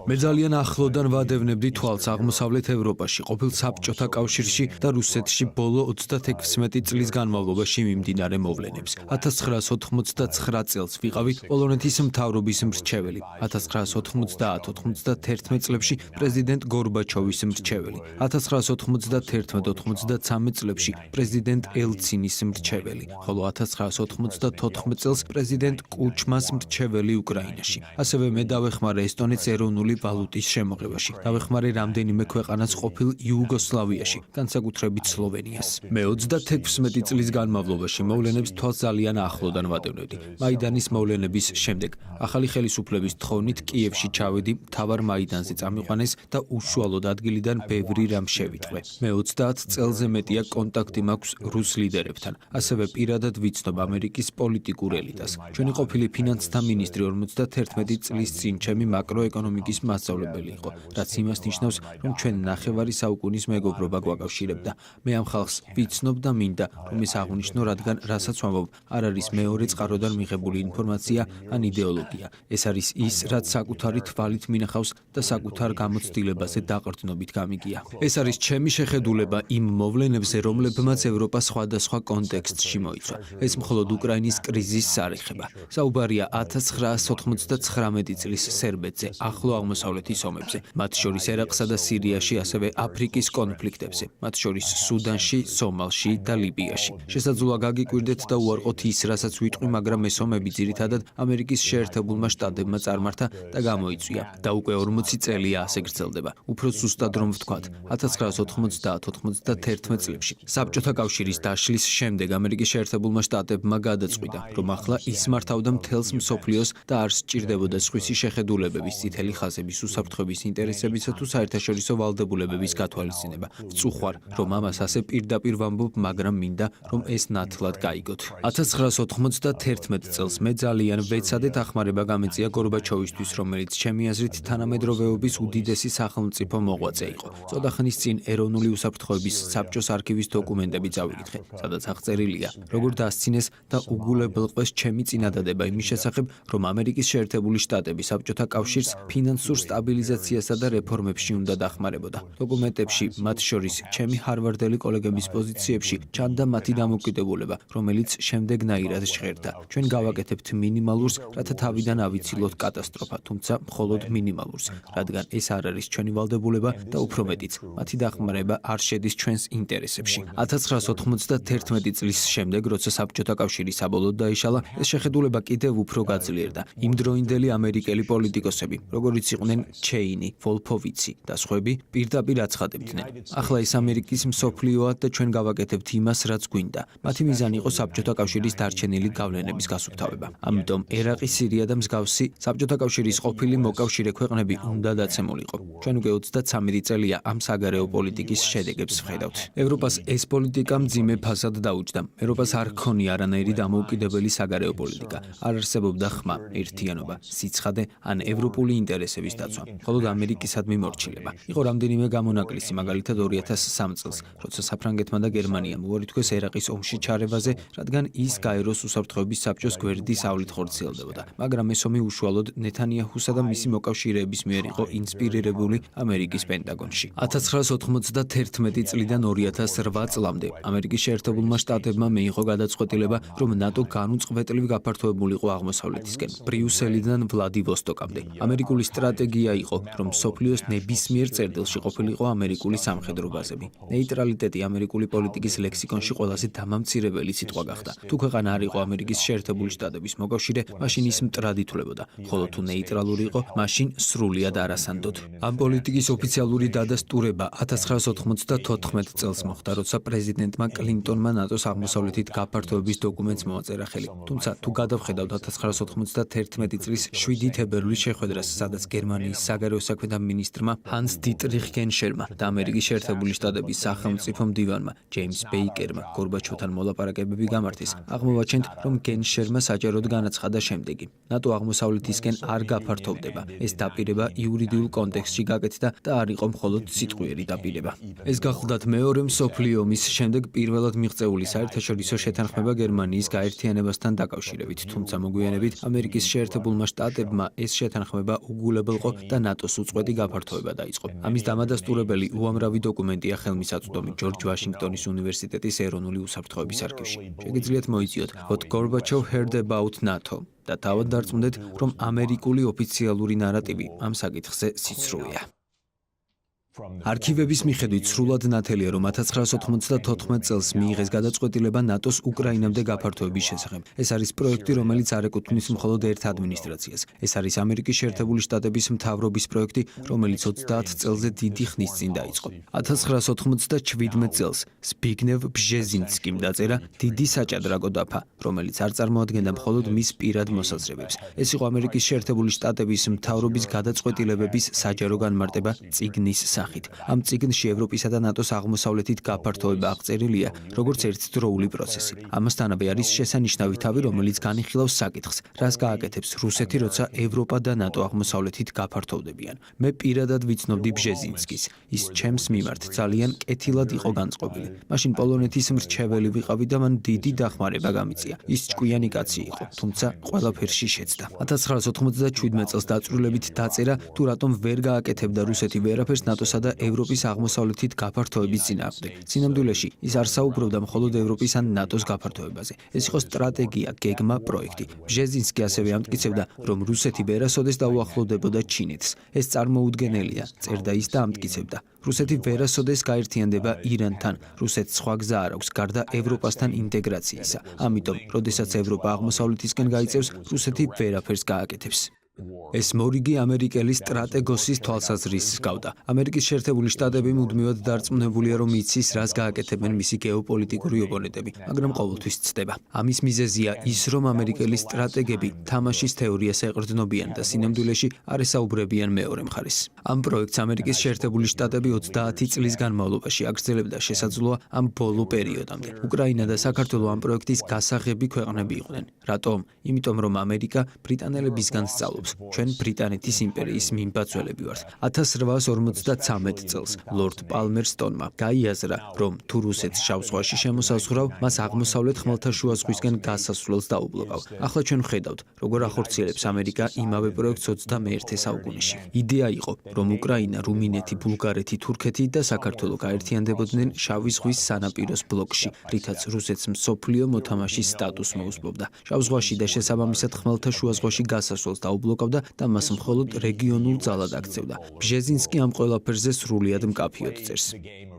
მე ძალიან ახლოდან ვადევნებდი თვალს აღმოსავლეთ ევროპაში, ყოფილ საბჭოთა კავშირში და რუსეთში ბოლო 36 წლის განმავლობაში მიმდინარე მოვლენებს. 1989 წელს ვიყავი პოლონეთის მთავრობის მრჩეველი, 1990-91 წლებში პრეზიდენტ გორბაჩოვის მრჩეველი, 1991-93 წლებში პრეზიდენტ ელცინის მრჩეველი, ხოლო 1994 წელს პრეზიდენტ კუჩმას მრჩეველი უკრაინაში. ასევე მე დავეხმარე ესტონეთს ეროვნული ვალუტის შემოღებაში. დავეხმარე რამდენიმე ქვეყანას ყოფილ იუგოსლავიაში, განსაკუთრებით სლოვენიას. მე 36 წლის განმავლობაში მოვლენებს თვალს ძალიან ახლოდან ვადევნებდი. მაიდანის მოვლენების შემდეგ ახალი ხელისუფლების თხოვნით კიევში ჩავედი, მთავარ მაიდანზე წამიყვანეს და უშუალოდ ადგილიდან ბევრი რამ შევიტყვე. მე 30 წელზე მეტია კონტაქტი მაქვს რუს ლიდერებთან. ასევე პირადად ვიცნობ ამერიკის პოლიტიკურ ელიტას. ჩვენი ყოფილი ფინანსთა მინისტრი 51 წლის წინ ჩემი მაკროეკონომიკის მასწავლებელი იყო, რაც იმას ნიშნავს, რომ ჩვენ ნახევარი საუკუნის მეგობრობა გვაკავშირებდა. მე ამ ხალხს ვიცნობ და მინდა, რომ ეს აღვნიშნო, რადგან რასაც ვამბობ, არ არის მეორე წყაროდან მიღებული ინფორმაცია ან იდეოლოგია. ეს არის ის, რაც საკუთარი თვალით მინახავს და საკუთარ გამოცდილებაზე დაყრდნობით გამიგია. ეს არის ჩემი შეხედულება იმ მოვლენებზე, რომლებმაც ევროპა სხვადასხვა კონტექსტში მოიცვა. ეს მხოლოდ უკრაინის კრიზისს არ ეხება. საუბარია 1999 წლის სერბეთზე, ახლო აღმოსავლეთის ომებზე, მათ შორის ერაყსა და სირიაში, ასევე აფრიკის კონფლიქტებზე, მათ შორის სუდანში, სომალში და ლიბიაში. შესაძლოა გაგიკვირდეთ და უარყოთ ის, რასაც ვიტყვი, მაგრამ ეს ომები ძირითადად ამერიკის შეერთებულმა შტატებმა წარმართა და გამოიწვია და უკვე 40 წელია ასე გრძელდება. უფრო ზუსტად რომ ვთქვათ, 1990-91 წლებში საბჭოთა კავშირის დაშლის შემდეგ ამერიკის შეერთებულმა შტატებმა გადაწყვიტა, რომ ახლა ისმართავდა მთელს მსოფლიოს და არ სჭირდებოდა სხვისი შეხედულებების, წითელი ხაზების, უსაფრთხოების ინტერესებისა თუ საერთაშორისო ვალდებულებების გათვალისწინება. ვწუხარ, რომ ამას ასე პირდაპირ ვამბობ, მაგრამ მინდა, რომ ეს ნათლად გაიგოთ. 1991 წელს მე ძალიან ვეცადე დახმარება გამეწია გორბაჩოვისთვის, რომელიც ჩემი აზრით თანამედროვეობის უდიდესი სახელმწიფო მოღვაწე იყო. წოდა ხნის წინ ეროვნული უსაფრთხოების საბჭოს არქივის დოკუმენტები წავიკითხე, სადაც აღწერილია, როგორ დასცინეს და უგულებელყვეს ჩემი წინადადება იმის შესახებ, რომ ამერიკის შეერთებული შტატები საბჭოთა კავშირს ფინანსურ სტაბილიზაციასა და რეფორმებში უნდა დახმარებოდა. დოკუმენტებში, მათ შორის ჩემი ჰარვარდელი კოლეგების პოზიციებში, ჩანდა მათი დამოკიდებულება, რომელიც შემდეგნაირად ჟღერდა. ჩვენ გავაკეთებთ მინიმალურს, რათა თავიდან ავიცილოთ კატასტროფა, თუმცა მხოლოდ მინიმალურს, რადგან ეს არ არის ჩვენი ვალდებულება და უფრო მეტიც, მათი დახმარება არ შედის ჩვენს ინტერესებში. 1991 წლის შემდეგ, როცა საბჭოთა კავშირი საბოლოოდ დაიშალა, ეს შეხედულება კიდევ უფრო გაძლიერდა. იმდროინდელი ამერიკელი პოლიტიკოსები, როგორიც იყვნენ ჩეინი, ვოლფოვიცი და სხვები, პირდაპირ აცხადებდნენ. ახლა ეს ამერიკის მსოფლიოა და ჩვენ გავაკეთებთ იმას, რაც გვინდა. მათი მიზანი იყო საბჭოთა კავშირის დარჩენილი გავლენების გასუფთავება. ამიტომ ერაყი, სირია და მსგავსი საბჭოთა კავშირის ყოფილი მოკავშირე ქვეყნები უნდა დაცემულიყო. ჩვენ უკვე 33 წელია ამ საგარეო პოლიტიკის შედეგებს ვხედავთ. ევროპას ეს პოლიტიკა მძიმე ფასად დაუჯდა. ევროპას არ ჰქონია არანაირი დამოუკიდებელი საგარეო პოლიტიკა. არ არსებობდა ხმა, ერთიანობა, სიცხადე ან ევროპული ინტერესების დაცვა. მხოლოდ ამერიკისადმი მორჩილება. იყო რამდენიმე გამონაკლისი, მაგალითად 2003 წელს, როცა საფრანგეთმა და გერმანიამ უარი თქვეს ერაყის ომში ჩარევაზე, რადგან ის გაეროს უსაფრთხოების საბჭოს გვერდის ავლით ხორციელდებოდა. მაგრამ ეს ომი უშუალოდ ნეთანიაჰუსა და მისი მოკავშირეების მიერ იყო ინსპირირებული ამერიკის პენტაგონში. 1991 წლიდან 2008 წლამდე ამერიკის შეერთებულმა შტატებმა მიიღო გადაწყვეტილება, რომ ნატო განუწყვეტლივ გაფართოებულიყო აღმოსავლეთისკენ, ბრიუსელიდან ვლადივოსტოკამდე. ამერიკული სტრატეგია იყო, რომ მსოფლიოს ნებისმიერ წერტილში ყოფილიყო ამერიკული სამხედრო ბაზები. ნეიტრალიტეტი ამერიკული პოლიტიკის ლექსიკონში ყველაზე დამამცირებელი სიტყვა გახდა. თუ ქვეყანა არ იყო ამერიკის შეერთებული შტატების მოკავშირე, მაშინ ის მტრად ითვლებოდა, ხოლო თუ ნეიტრალური იყო, მაშინ სრულიად არასანდოდ. ამ პოლიტიკის ოფიციალური დადასტურება 1994 წელს მოხდა, როცა პრეზიდენტმა კლინტონმა ნატოს აღმოსავლეთით გაფართოების დოკუმენტს მოაწერა ხელი. თუმცა თუ გადავხედავთ 1991 წლის 7 თებერვლის შეხვედრას, სადაც გერმანიის საგარეო საქმეთა მინისტრმა ჰანს დიტრიხ გენშერმა და ამერიკის შეერთებული შტატების სახელმწიფო მდივანმა ჯეიმს ბეიკერმა გორბაჩოვთან მოლაპარაკებები გამართეს, აღმოვაჩენთ, რომ გენშერმა საჯაროდ განაცხადა შემდეგი: ნატო აღმოსავლეთისკენ არ გაფართოვდება. ეს დაპირება იურიდიულ კონტექსტში გაკეთდა და არ იყო მხოლოდ სიტყვიერი დაპირება. ეს გახლდათ მეორე მსოფლიო ომის შემდეგ პირველად მიღწეული საერთაშორისო შეთანხმება გერმანიის გაერთიანებასთან დაკავშირებით, თუმცა მოგვიანებით ამერიკის შეერთებულმა ამერიკულმა შტატებმა ეს შეთანხმება უგულებელყო და ნატოს უწყვეტი გაფართოება დაიწყო. ამის დამადასტურებელი უამრავი დოკუმენტია ხელმისაწვდომი ჯორჯ ვაშინგტონის უნივერსიტეტის ეროვნული უსაფრთხოების არქივში. შეგიძლიათ მოიწიოთ What Gorbachev heard about NATO და თავად დარწმუნდეთ, რომ ამერიკული ოფიციალური ნარატივი ამ საკითხზე სიცრუეა. არქივების მიხედვით სრულად ნათელია, რომ 1994 წელს მიიღეს გადაწყვეტილება ნატოს უკრაინამდე გაფართოების შესახებ. ეს არის პროექტი, რომელიც არ ეკუთვნის მხოლოდ ერთ ადმინისტრაციას. ეს არის ამერიკის შეერთებული შტატების მთავრობის პროექტი, რომელიც 30 წელზე დიდი ხნის წინ დაიწყო. 1997 წელს ზბიგნევ ბჟეზინსკიმ დაწერა დიდი საჭადრაკო დაფა, რომელიც არ წარმოადგენდა მხოლოდ მის პირად მოსაზრებებს. ეს იყო ამერიკის შეერთებული შტატების მთავრობის გადაწყვეტილებების საჯარო განმარტება წიგნის ამ წიგნში ევროპისა და ნატოს აღმოსავლეთით გაფართოება აღწერილია, როგორც ერთდროული პროცესი. ამასთანავე არის შესანიშნავი თავი, რომელიც განიხილავს საკითხს, რას გააკეთებს რუსეთი, როცა ევროპა და ნატო აღმოსავლეთით გაფართოვდებიან. მე პირადად ვიცნობდი ბჟეზინსკის. ის ჩემს მიმართ ძალიან კეთილად იყო განწყობილი. მაშინ პოლონეთის მრჩეველი ვიყავი და მან დიდი დახმარება გამიწია. ის ჭკვიანი კაცი იყო, თუმცა ყველაფერში შეცდა. 1997 წელს დაწვრილებით დაწერა, თუ რატომ ვერ გააკეთებდა რუსეთი ვერაფერს ნატოს და ევროპის აღმოსავლეთით გაფართოების წინააღმდეგ. სინამდვილეში ის არ საუბრობდა მხოლოდ ევროპის ან ნატოს გაფართოებაზე. ეს იყო სტრატეგია, გეგმა, პროექტი. ბჟეზინსკი ასევე ამტკიცებდა, რომ რუსეთი ვერასოდეს დაუახლოვდებოდა ჩინეთს. ეს წარმოუდგენელია, წერდა ის და ამტკიცებდა. რუსეთი ვერასოდეს გაერთიანდება ირანთან. რუსეთს სხვა გზა არ აქვს გარდა ევროპასთან ინტეგრაციისა. ამიტომ, როდესაც ევროპა აღმოსავლეთისკენ გაიწევს, რუსეთი ვერაფერს გააკეთებს. ეს მორიგი ამერიკელი სტრატეგოსის თვალსაზრისს ჰგავდა. ამერიკის შეერთებული შტატები მუდმივად დარწმუნებულია, რომ იცის, რას გააკეთებენ მისი გეოპოლიტიკური ოპონენტები, მაგრამ ყოველთვის ცდება. ამის მიზეზია ის, რომ ამერიკელი სტრატეგები თამაშის თეორიას ეყრდნობიან და სინამდვილეში არ ესაუბრებიან მეორე მხარეს. ამ პროექტს ამერიკის შეერთებული შტატები 30 წლის განმავლობაში აგრძელებდა, შესაძლოა ამ ბოლო პერიოდამდე. უკრაინა და საქართველო ამ პროექტის გასაღები ქვეყნები იყვნენ. რატომ? იმიტომ, რომ ამერიკა ბრიტანელებისგან სწავლობს. ჩვენ ბრიტანეთის იმპერიის მიმბრძოლები ვართ. 1853 წელს ლორდ პალმერსტონმა გაიაზრა, რომ თუ რუსეთს შავ ზღვაში შემოსაზღვრავ, მას აღმოსავლეთ ხმელთაშუა ზღვისკენ გასასვლელს დაუბლოკავ. ახლა ჩვენ ვხედავთ, როგორ ახორციელებს ამერიკა იმავე პროექტს 21 საუკუნეში. იდეა იყო, რომ უკრაინა, რუმინეთი, ბულგარეთი, თურქეთი და საქართველო გაერთიანდებოდნენ შავი ზღვის სანაპიროს ბლოკში, რითაც რუსეთს მსოფლიო მოთამაშის სტატუსს მოუსწრებდა. შავ ზღვაში და შესაბამისად ხმელთაშუა ზღვაში გასასვლელს დაუბლოკავდა და მას მხოლოდ რეგიონულ ძალად აქცევდა. ბჟეზინსკი ამ ყველაფერზე სრულიად მკაფიოდ წერს.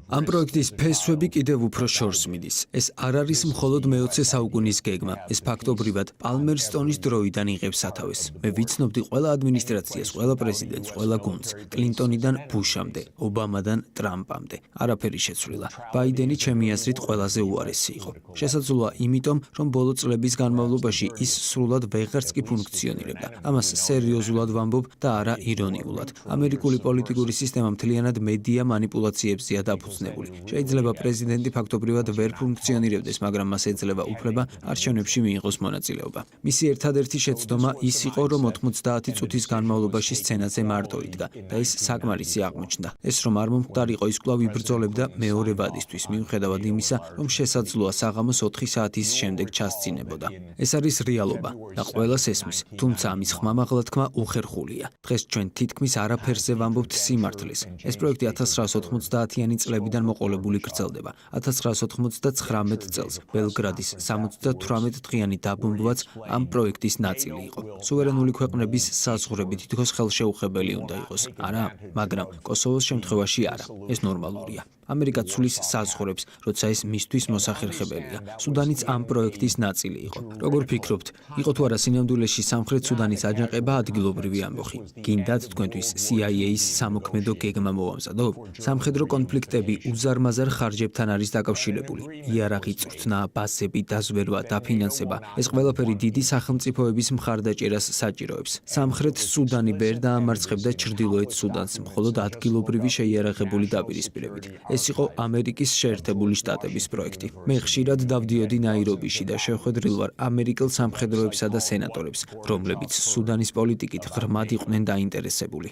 ამ პროექტის ფესვები კიდევ უფრო შორს მიდის. ეს არ არის მხოლოდ მე-20 საუკუნის გეგმა. ეს ფაქტობრივად პალმერსტონის დროიდან იღებს სათავეს. მე ვიცნობდი ყველა ადმინისტრაციას, ყველა პრეზიდენტს, ყველა გუნდს, კლინტონიდან ბუშამდე, ობამადან ტრამპამდე. არაფერი შეცვლილა. ბაიდენი ჩემი აზრით ყველაზე უარესი იყო. შესაძლოა იმიტომ, რომ ბოლო წლების განმავლობაში ის სრულად ვეღარც კი ფუნქციონირებდა. ამას სერიოზულად ვამბობ და არა ირონიულად. ამერიკული პოლიტიკური სისტემა მთლიანად მედია მანიპულაციებზეა დაფუძნებული. შეიძლება პრეზიდენტი ფაქტობრივად ვერ ფუნქციონირებდეს, მაგრამ მას ეძლევა უფლება არჩევნებში მიიღოს მონაწილეობა. მისი ერთადერთი შეცდომა ის იყო, რომ 90 წუთის განმავლობაში სცენაზე მარტო იდგა და ის საკმარისი აღმოჩნდა. ეს რომ არ მომხდარიყო, ის კვლავ იბრძოლებდა მეორე ვადისთვის, მიუხედავად იმისა, რომ შესაძლოა საღამოს 4 საათის შემდეგ ჩასწინებოდა. ეს არის რეალობა და ყველას ესმის, თუმცა ამის ხმამაღლა თქმა უხერხულია. დღეს ჩვენ თითქმის არაფერზე ვამბობთ სიმართლეს. ეს პროექტი 1990-იანი წლებიდან მოყოლებული გრძელდება. 1999 წელს ბელგრადის 78 დღიანი დაბომბვაც ამ პროექტის ნაწილი იყო. სუვერენული ქვეყნების საზღვრები თითქოს ხელშეუხებელი უნდა იყოს. არა, მაგრამ კოსოვოს შემთხვევაში არა. ეს ნორმალურია. ამერიკა ცვლის საზღვრებს, როცა ეს მისთვის მოსახერხებელია. სუდანიც ამ პროექტის ნაწილი იყო. როგორ ფიქრობთ, იყო თუ არა სინამდვილეში სამხრეთ სუდანის აჯანყება ადგილობრივი ამბოხი? გინდათ თქვენთვის CIA-ის სამოქმედო გეგმა მოვამზადო? სამხედრო კონფლიქტები უზარმაზარ ხარჯებთან არის დაკავშირებული. იარაღი, წვრთნა, ბაზები, დაზვერვა, დაფინანსება. ეს ყველაფერი დიდი სახელმწიფოების მხარდაჭერას საჭიროებს. სამხრეთ სუდანი ვერ დაამარცხებდა ჩრდილოეთ სუდანს მხოლოდ ადგილობრივი შეიარაღებული დაპირისპირებით. ეს იყო ამერიკის შეერთებული შტატების პროექტი. მე ხშირად დავდიოდი ნაირობიში და შეხვედრილ ვარ ამერიკელ სამხედროებსა და სენატორებს, რომლებიც სუდანის პოლიტიკით ღრმად იყვნენ დაინტერესებული.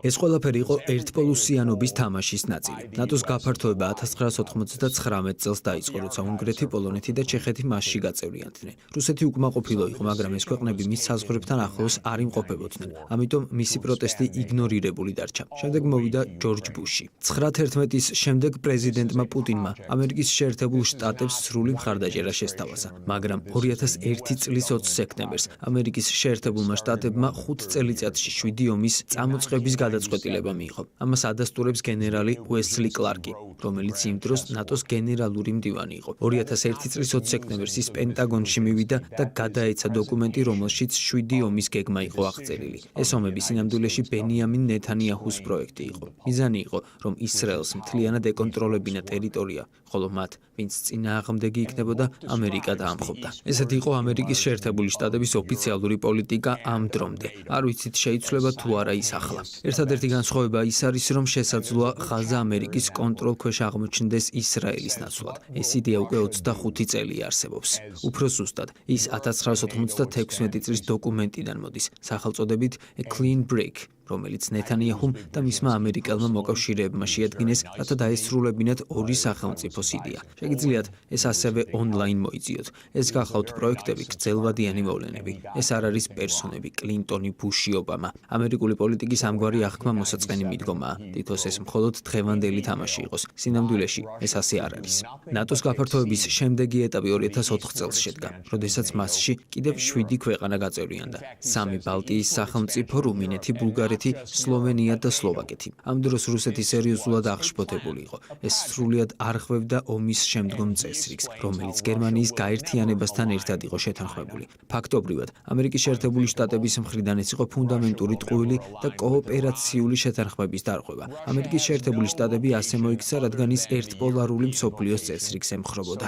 ეს ყველაფერი იყო ერთპოლუსიანობის თამაშის ნაწილი. ნატოს გაფართოება 1999 წელს დაიწყო, როცა უნგრეთი, პოლონეთი და ჩეხეთი მასში გაწევრიანდნენ. რუსეთი უკმაყოფილო იყო, მაგრამ ეს ქვეყნები მის საზღვრებთან ახლოს არ იმყოფებოდნენ. ამიტომ მისი პროტესტი იგნორირებული დარჩა. შემდეგ მოვიდა ჯორჯ ბუში. 9/11-ის შემდეგ პრეზიდენტმა პუტინმა ამერიკის შეერთებულ შტატებს სრული მხარდაჭერა შესთავაზა, მაგრამ 2001 წლის 20 სექტემბერს ამერიკის შეერთებულმა შტატებმა 5 წელიწადში 7 ომის წამოწყების გადაწყვეტილება მიიღო. ამას ადასტურებს გენერალი უესლი კლარკი, რომელიც იმ დროს ნატოს გენერალური მდივანი იყო. 2001 წლის 20 სექტემბერს ის პენტაგონში მივიდა და გადაეცა დოკუმენტი, რომელშიც 7 ომის გეგმა იყო აღწერილი. ეს ომები სინამდვილეში ბენიამინ ნეთანიაჰუს პროექტი იყო. მიზანი იყო, რომ ისრაელს მთლიანად ეკონტროლებინა ტერიტორია, ხოლო მათ, ვინც წინააღმდეგი იქნებოდა, ამერიკა დაამხობდა. ესეთი იყო ამერიკის შეერთებული შტატების ოფიციალური პოლიტიკა ამ დრომდე. არ ვიცით შეიცვლება თუ არა ის ახლა. ერთადერთი განსხვავება ის არის, რომ შესაძლოა ღაზა ამერიკის კონტროლქვეშ აღმოჩნდეს ისრაელის ნაცვლად. ეს იდეა უკვე 25 წელი არსებობს. უფრო ზუსტად, ის 1996 წლის დოკუმენტიდან მოდის, სახელწოდებით A Clean Break, რომელიც ნეთანიაჰუმ და მისმა ამერიკელმა მოკავშირეებმა შეადგინეს, რათა დაესრულებინათ ორი სახელმწიფოს იდეა. შეგიძლიათ ეს ასევე ონლაინ მოიძიოთ. ეს გახლავთ პროექტები, გრძელვადიანი მოვლენები. ეს არ არის პერსონები, კლინტონი, ბუში, ობამა. ამერიკული პოლიტიკის ამგვარი აღქმა მოსაწყენი მიდგომაა. თითქოს ეს მხოლოდ დღევანდელი თამაში იყოს. სინამდვილეში ეს ასე არ არის. ნატოს გაფართოების შემდეგი ეტაპი 2004 წელს შედგა, როდესაც მასში კიდევ 7 ქვეყანა გაწევრიანდა. 3 ბალტიის სახელმწიფო, რუმინეთი, ბულგარეთი, სლოვენია და სლოვაკეთი. ამ დროს რუსეთი სერიოზულად აღშფოთებული იყო. ეს სრულიად არ ხვევდა ომის შემდგომ წესრიგს, რომელიც გერმანიის გაერთიანებასთან ერთად იყო შეთანხმებული. ფაქტობრივად, ამერიკის შეერთებული შტატების მხრიდან ეს იყო ფუნდამენტური ტყუილი და კოოპერაციული შეთანხმების დარღვევა. ამერიკის შეერთებული შტატები ასე მოიქცა, რადგან ის ერთპოლარული მსოფლიოს წესრიგს ემხრობოდა.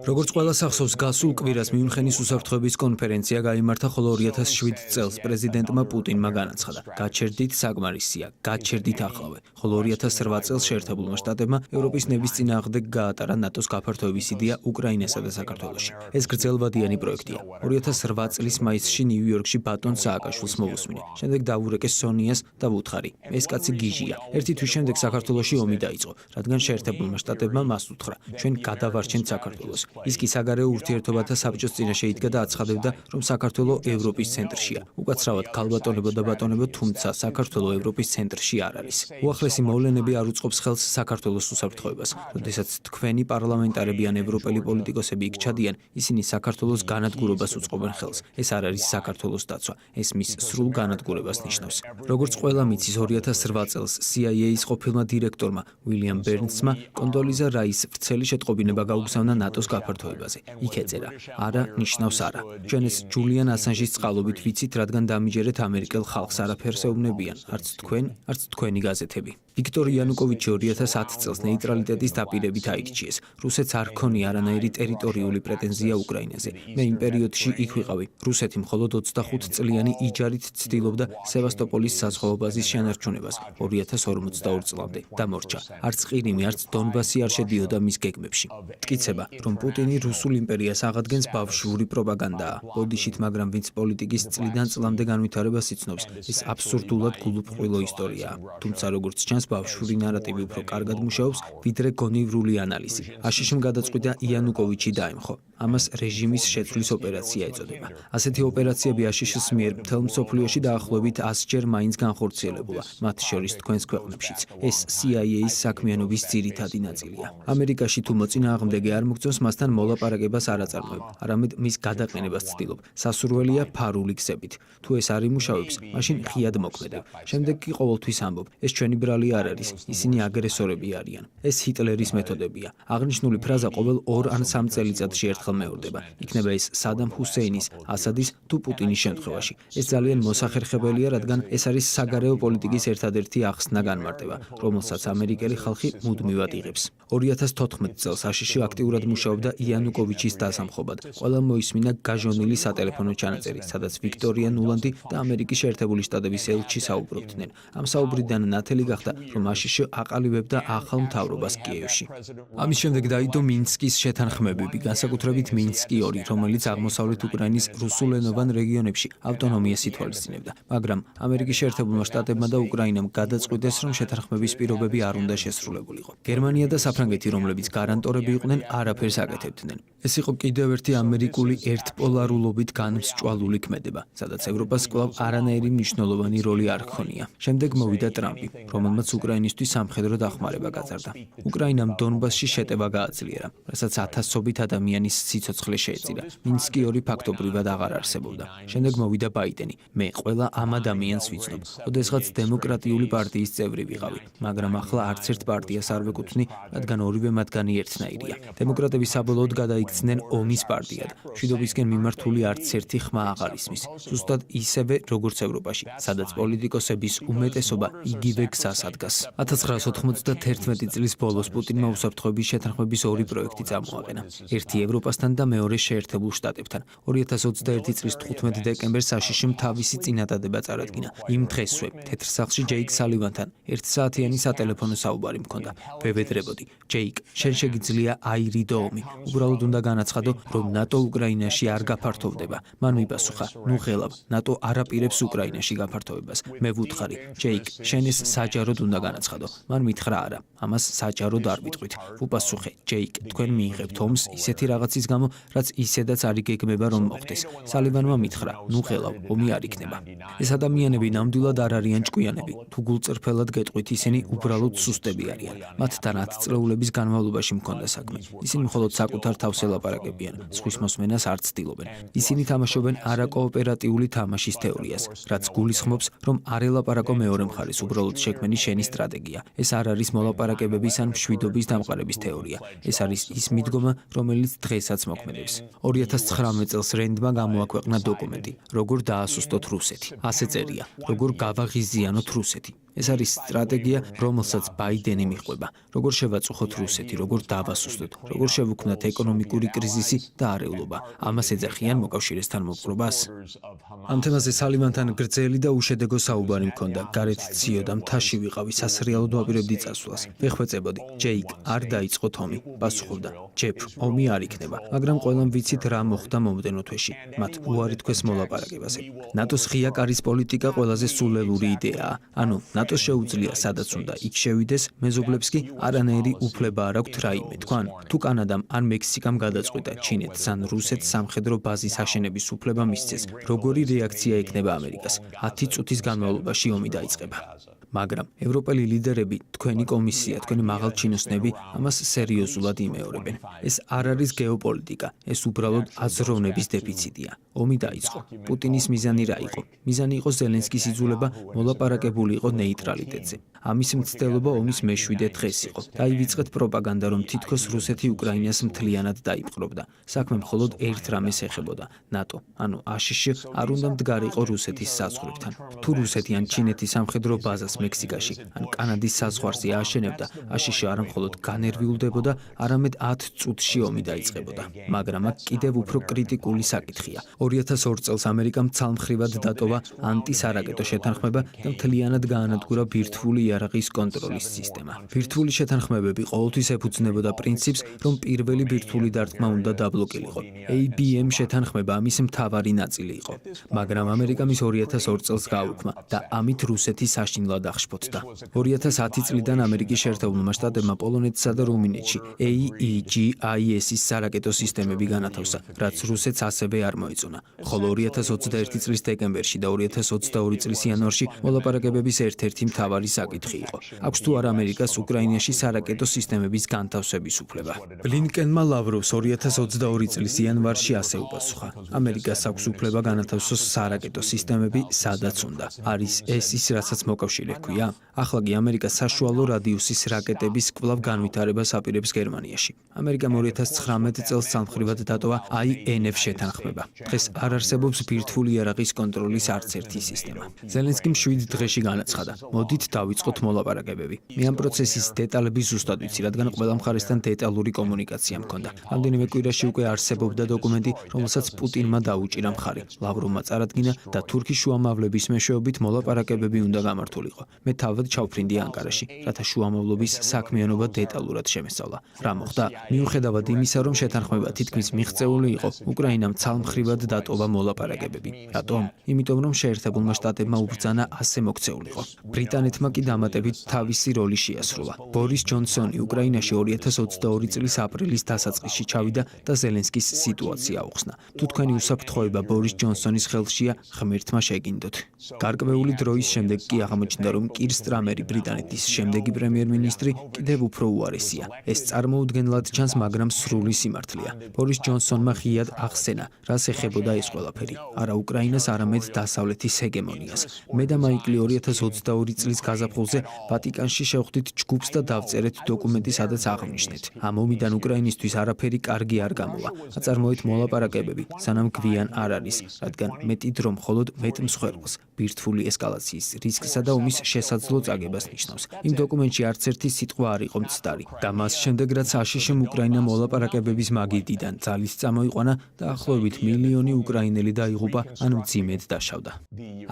როგორც ყველას ახსოვს, გასულ კვირას მიუნხენის უსაფრთხოების კონფერენცია გაიმართა, ხოლო 2007 წელს პრეზიდენტმა პუტინმა განაცხადა: გაჩერდით საკმარისია, გაჩერდით ახლავე, ხოლო 2008 წელს შეერთებულმა შტატებმა ევროპის ნების წინააღმდეგ გაატარა ნატოს გაფართოების იდეა უკრაინასა და საქართველოში. ეს გრძელვადიანი პროექტია. 2008 წლის მაისში ნიუ-იორკში ბატონ სააკაშვილს მოვუსმინე. შემდეგ დავურეკე სონიას და ვუთხარი: ეს კაცი გიჟია. ერთი თვის შემდეგ საქართველოში ომი დაიწყო, რადგან შეერთებულმა შტატებმა მას უთხრა: ჩვენ გადავარჩენთ საქართველოს. ის კი საგარეო ურთიერთობათა საბჭოს წინაშე იდგა და აცხადებდა, რომ საქართველო ევროპის ცენტრშია. უკაცრავად ქალბატონებო და ბატონებო, თუმცა საქართველო ევროპის ცენტრში არ არის. უახლესი მოვლენები არ უწყობს ხელს საქართველოს უსაფრთხოებას. როდესაც თქვენი პარლამენტარები ან ევროპელი პოლიტიკოსები იქ ჩადიან, ისინი საქართველოს განადგურებას უწყობენ ხელს. ეს არ არის საქართველოს დაცვა, ეს მის სრულ განადგურებას ნიშნავს. როგორც ყველა მიცის, 2008 წელს CIA-ის ყოფილმა დირექტორმა უილიამ ბერნსმა კონდოლიზა რაის ვრცელი შეტყობინება გაუგზავნა ნატოს გაფართოებაზე. იქ ეწერა: არა ნიშნავს არა. ჩვენ ეს ჯულიან ასანჟის წყალობით ვიცით, რადგან დამიჯერეთ ამერიკელ ხალხს არაფერს ეუბნებიან, არც თქვენ, არც თქვენი გაზეთები. ვიქტორ იანუკოვიჩი 2010 წელს ნეიტრალიტეტის დაპირებით აირჩიეს. რუსეთს არ ქონია არანაირი ტერიტორიული პრეტენზია უკრაინაზე. მე იმ პერიოდში იქ ვიყავი. რუსეთი მხოლოდ 25 წლიანი იჯარით ცდილობდა სევასტოპოლის საზღვაო ბაზის შენარჩუნებას 2042 წლამდე. დამორჩა. არც ყირიმი, არც დონბასი არ შედიოდა მის გეგმებში. მტკიცება, რომ პუტინი რუსულ იმპერიას აღადგენს ბავშვური პროპაგანდაა. ბოდიშით, მაგრამ ვინც პოლიტიკის წლიდან წლამდე განვითარებას იცნობს, ეს აბსურდულად გულუბრყვილო ისტორიაა. თუმცა როგორც ჩანს, ბავშვური ნარატივი უფრო კარგად მუშაობს, ვიდრე გონივრული ანალიზი. აშშ-მ გადაწყვიტა იანუკოვიჩი დაემხო. ამას რეჟიმის შეცვლის ოპერაცია ეწოდება. ასეთი ოპერაციები აშშ-ს მიერ მთელ მსოფლიოში დაახლოებით 100-ჯერ მაინც განხორციელებულა, მათ შორის თქვენს ქვეყნებშიც. ეს CIA-ის საქმიანობის ძირითადი ნაწილია. ამერიკაში თუ მოწინააღმდეგე არ მოგწონს, მასთან მოლაპარაკებას არ აწარმოებ, არამედ მის გადაყენებას ცდილობ. სასურველია ფარული გზებით. თუ ეს არ იმუშავებს, მაშინ ღიად მოქმედებ. შემდეგ კი ყოველთვის ამბობ: ეს ჩვენი ბრალი არ არის, ისინი აგრესორები არიან. ეს ჰიტლერის მეთოდებია. აღნიშნული ფრაზა ყოველ 2 ან 3 წელიწადში ერთხელ მეორდება. იქნება ეს სადამ ჰუსეინის, ასადის თუ პუტინის შემთხვევაში. ეს ძალიან მოსახერხებელია, რადგან ეს არის საგარეო პოლიტიკის ერთადერთი ახსნა განმარტება, რომელსაც ამერიკელი ხალხი მუდმივად იღებს. 2014 წელს აშშ აქტიურად მუშაობდა იანუკოვიჩის დასამხობად. ყველა მოისმინა გაჟონილი სატელეფონო ჩანაწერი, სადაც ვიქტორია ნულანდი და ამერიკის შეერთებული შტატების ელჩი საუბრობდნენ. ამ საუბრიდან ნათელი გახდა, რომ აშშ აყალიბებდა ახალ მთავრობას კიევში. ამის შემდეგ დაიდო მინსკის შეთანხმებები, განსაკუთრებით მინსკი 2, რომელიც აღმოსავლეთ უკრაინის რუსულენოვან რეგიონებში ავტონომიას ითვალისწინებდა, მაგრამ ამერიკის შეერთებულმა შტატებმა და უკრაინამ გადაწყვიტეს, რომ შეთანხმების პირობები არ უნდა შესრულებულიყო. გერმანია და საფრანგეთი, რომლებიც გარანტორები იყვნენ, არაფერს აკეთებდნენ. ეს იყო კიდევ ერთი ამერიკული ერთპოლარულობით განმსჭვალული ქმედება, სადაც ევროპას კვლავ არანაირი მნიშვნელოვანი როლი არ ჰქონია. შემდეგ მოვიდა ტრამპი, რომელმაც უკრაინისთვის სამხედრო დახმარება გაზარდა. უკრაინამ დონბასში შეტევა გააძლიერა, რასაც ათასობით ადამიანის სიცოცხლე შეეწირა. მინსკი 2 ფაქტობრივად აღარ არსებობდა. შემდეგ მოვიდა ბაიდენი. მე ყველა ამ ადამიანს ვიცნობ. ოდესღაც დემოკრატიული პარტიის წევრი ვიყავი, მაგრამ ახლა არც ერთ პარტიას არ ვეკუთვნი, რადგან ორივე მათგანი ერთნაირია. დემოკრატები საბოლოოდ გადაიქცნენ ომის პარტიად. მშვიდობისკენ მიმართული არც ერთი ხმა აღარ ისმის. ზუსტად ისევე, როგორც ევროპაში, სადაც პოლიტიკოსების უმეტესობა იგივე გზას ადგას. 1991 წლის ბოლოს პუტინმა უსაფრთხოების შეთანხმების 2 პროექტი წამოაყენა. ერთი ევროპასთან და მეორე შეერთებულ შტატებთან. 2021 წლის 15 დეკემბერს აშშ-მ თავისი წინადადება წარადგინა. იმ დღესვე თეთრ სახლში ჯეიკ სალივანთან 1 საათიანი სატელეფონო საუბარი მქონდა. ვებედრებოდი, ჯეიკ, შენ შეგიძლია აირიდო ომი. უბრალოდ უნდა განაცხადო, რომ ნატო უკრაინაში არ გაფართოვდება. მან მიპასუხა, ნუ ღელავ, ნატო არ აპირებს უკრაინაში გაფართოვებას. მე ვუთხარი, ჯეიკ, შენ ეს საჯაროდ უნდა განაცხადო. მან მითხრა არა, ამას საჯაროდ არ ვიტყვით. ვუპასუხე, ჯეიკ, თქვენ მიიღებთ ომს ისეთი რაღაცის გამო, რაც ისედაც არ იგეგმება რომ მოხდეს. სალივანმა მითხრა, ნუ ღელავ, ომი არ იქნება. ეს ადამიანები ნამდვილად არ არიან ჭკვიანები. თუ გულწრფელად გეტყვით, ისინი უბრალოდ სუსტები არიან. მათთან 10 წლეულების განმავლობაში მქონდა საქმე. ისინი მხოლოდ საკუთარ თავს ელაპარაკებიან, სხვის მოსმენას არ ცდილობენ. ისინი თამაშობენ არაკოოპერატიული თამაშის თეორიას, რაც გულისხმობს, რომ არ ელაპარაკო მეორე მხარეს, უბრალოდ შექმენი შენი სტრატეგია. ეს არ არის მოლაპარაკებების ან მშვიდობის დამყარების თეორია. ეს არის ის მიდგომა, რომელიც დღესაც მოქმედებს. 2019 წელს რენდმა გამოაქვეყნა დოკუმენტი, როგორ დაასუსტოთ რუსეთი. ასე წერია, როგორ გავაღიზიანოთ რუსეთი. ეს არის სტრატეგია, რომელსაც ბაიდენი მიჰყვება. როგორ შევაწუხოთ რუსეთი, როგორ დავასუსტოთ, როგორ შევუქმნათ ეკონომიკური კრიზისი და არეულობა. ამას ეძახიან მოკავშირესთან მოპყრობას. ამ თემაზე სალივანთან გრძელი და უშედეგო საუბარი მქონდა. გარეთ ციოდა, მთაში ვიყავი, სასრიალოდ ვაპირებდი წასვლას. ვეხვეწებოდი, ჯეიკ, არ დაიწყოთ ომი. პასუხობდა, ჯეფ, ომი არ იქნება, მაგრამ ყველამ ვიცით რა მოხდა მომდევნო თვეში. მათ უარი თქვეს მოლაპარაკებაზე. ნატოს ღია კარის პოლიტიკა ყველაზე სულელური იდეაა. ანუ ნატოს შეუძლია სადაც უნდა იქ შევიდეს, მეზობლებს კი არანაირი უფლება არ აქვთ რაიმე თქვან. თუ კანადამ ან მექსიკამ გადაწყვიტა ჩინეთს ან რუსეთს სამხედრო ბაზის აშენების უფლება მისცეს, როგორი რეაქცია ექნება ამერიკას? 10 წუთის განმავლობაში ომი დაიწყება. მაგრამ ევროპელი ლიდერები, თქვენი კომისია, თქვენი მაღალჩინოსნები ამას სერიოზულად იმეორებენ. ეს არ არის გეოპოლიტიკა, ეს უბრალოდ აზროვნების დეფიციტია. ომი დაიწყო. პუტინის მიზანი რა იყო? მიზანი იყო ზელენსკის იძულება მოლაპარაკებული იყო ნეიტრალიტეტზე. ამის მცდელობა ომის მე-7 დღეს იყო. დაივიწყეთ პროპაგანდა, რომ თითქოს რუსეთი უკრაინას მთლიანად დაიპყრობდა. საქმე მხოლოდ ერთ რამეს ეხებოდა, ნატო, ანუ აშშ არ უნდა მდგარიყო რუსეთის საზღვრებთან. თუ რუსეთი ან ჩინეთი სამხედრო ბაზას მექსიკაში ან კანადის საზღვარზე ააშენებდა, აშშ არა მხოლოდ განერვიულდებოდა, არამედ 10 წუთში ომი დაიწყებოდა. მაგრამ აქ კიდევ უფრო კრიტიკული საკითხია. 2002 წელს ამერიკამ ცალმხრივად დატოვა ანტისარაკეტო შეთანხმება და მთლიანად გაანადგურა ბირთვული იარაღის კონტროლის სისტემა. ბირთვული შეთანხმებები ყოველთვის ეფუძნებოდა პრინციპს, რომ პირველი ბირთვული დარტყმა უნდა დაბლოკილიყო. ABM შეთანხმება ამის მთავარი ნაწილი იყო. მაგრამ ამერიკამ ის 2002 წელს გააუქმა და ამით რუსეთი საშინლად აღშფოთდა. 2010 წლიდან ამერიკის შეერთებულმა შტატებმა პოლონეთსა და რუმინეთში AEGIS-ის სარაკეტო სისტემები განათავსა, რაც რუსეთს ასევე არ მოეწონა. ხოლო 2021 წლის დეკემბერში და 2022 წლის იანვარში მოლაპარაკებების ერთ-ერთი მთავარი საკითხი იყო. აქვს თუ არა ამერიკას უკრაინაში სარაკეტო სისტემების განთავსების უფლება? ბლინკენმა ლავროვს 2022 წლის იანვარში ასე უპასუხა. ამერიკას აქვს უფლება განათავსოს სარაკეტო სისტემები, სადაც უნდა. არის ეს ის, რასაც მოკავშირე ჰქვია? ახლა კი ამერიკა საშუალო რადიუსის რაკეტების კვლავ განვითარებას აპირებს გერმანიაში. ამერიკამ 2019 წელს ცალმხრივად დატოვა INF შეთანხმება. დღეს არ არსებობს ბირთვული იარაღის კონტროლის არც ერთი სისტემა. ზელენსკიმ 7 დღეში განაცხადა, მოდით დავიწყოთ მოლაპარაკებები. მე ამ პროცესის დეტალები ზუსტად ვიცი, რადგან ყველა მხარესთან დეტალური კომუნიკაცია მქონდა. რამდენიმე კვირაში უკვე არსებობდა დოკუმენტი, რომელსაც პუტინმა დაუჭირა მხარი. ლავროვმა წარადგინა და თურქის შუამავლების მეშვეობით მოლაპარაკებები უნდა გამართულიყო. მე თავად ჩავფრინდი ანკარაში, რათა შუამავლობის საქმიანობა დეტალურად შემესწავლა. რა მოხდა? მიუხედავად იმისა, რომ შეთანხმება თითქმის მიღწეული იყო, უკრაინამ ცალმხრივად დატოვა მოლაპარაკებები. რატომ? იმიტომ, რომ შეერთებულმა შტატებმა უბრძანა ასე მოქცეულიყო. ბრიტანეთმა კი დამატებით თავისი როლი შეასრულა. ბორის ჯონსონი უკრაინაში 2022 წლის აპრილის დასაწყისში ჩავიდა და ზელენსკის სიტუაცია აუხსნა. თუ თქვენი უსაფრთხოება ბორის ჯონსონის ხელშია, ღმერთმა შეგინდოთ. გარკვეული დროის შემდეგ კი აღმოჩნდა, რომ კირ სტრამერი ბრიტანეთის შემდეგი პრემიერ-მინისტრი კიდევ უფრო უარესია. ეს წარმოუდგენლად ჩანს, მაგრამ სრული სიმართლეა. ბორის ჯონსონმა ღიად ახსენა, რას ეხებოდა ეს ყველაფერი. არა უკრაინას, არამედ დასავლეთის ჰეგემონიას. მე და მაიკლი 2022 წლის გაზაფხულზე ვატიკანში შევხვდით ჯგუფს და დავწერეთ დოკუმენტი, სადაც აღვნიშნეთ. ამ ომიდან უკრაინისთვის არაფერი კარგი არ გამოვა. აწარმოეთ მოლაპარაკებები, სანამ გვიან არ არის, რადგან მეტი დრო მხოლოდ მეტ მსხვერპლს, ბირთვული ესკალაციის რისკსა და ომის შესაძლო წაგებას ნიშნავს. იმ დოკუმენტში არც ერთი სიტყვა არ იყო მცდარი. და მას შემდეგ, რაც აშშ-მ უკრაინა მოლაპარაკებების მაგიდიდან ძალის წამოიყვანა, დაახლოებით მილიონი უკრაინელი დაიღუპა, ან მძიმედ დაშავდა.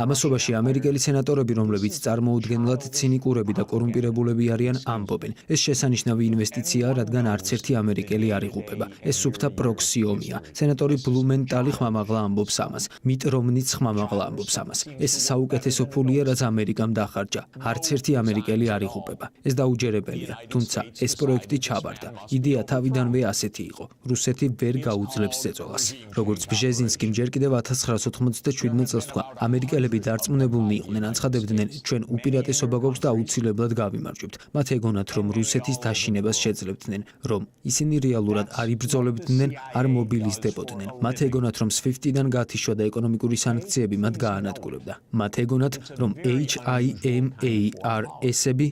ამასობაში ამერიკელი სენატორები, რომლებიც წარმოუდგენლად ცინიკურები და კორუმპირებულები არიან, ამბობენ, ეს შესანიშნავი ინვესტიციაა, რადგან არც ერთი ამერიკელი არ იღუპება. ეს სუფთა პროქსი ომია. სენატორი ბლუმენტალი ხმამაღლა ამბობს ამას. მიტ რომნიც ხმამაღლა ამბობს ამას. ეს საუკეთესო ფულია, რაც ამერიკამ დახარჯა. არც ერთი ამერიკელი არ იღუპება. ეს დაუჯერებელია, თუმცა ეს პროექტი ჩაბარდა. იდეა თავიდანვე ასეთი იყო. რუსეთი ვერ გაუძლებს ზეწოლას. როგორც ბჟეზინსკიმ ჯერ კიდევ 1997 წელს თქვა, ამერიკელები დარწმუნებულნი იყვნენ, აცხადებდნენ, ჩვენ უპირატესობა გვაქვს და აუცილებლად გავიმარჯვებთ. მათ ეგონათ, რომ რუსეთის დაშინებას შეძლებდნენ, რომ ისინი რეალურად არ იბრძოლებდნენ, არ მობილიზდებოდნენ. მათ ეგონათ, რომ SWIFT-დან გათიშვა და ეკონომიკური სანქციები მათ გაანადგურებდა. მათ ეგონათ, რომ HIMARS-ები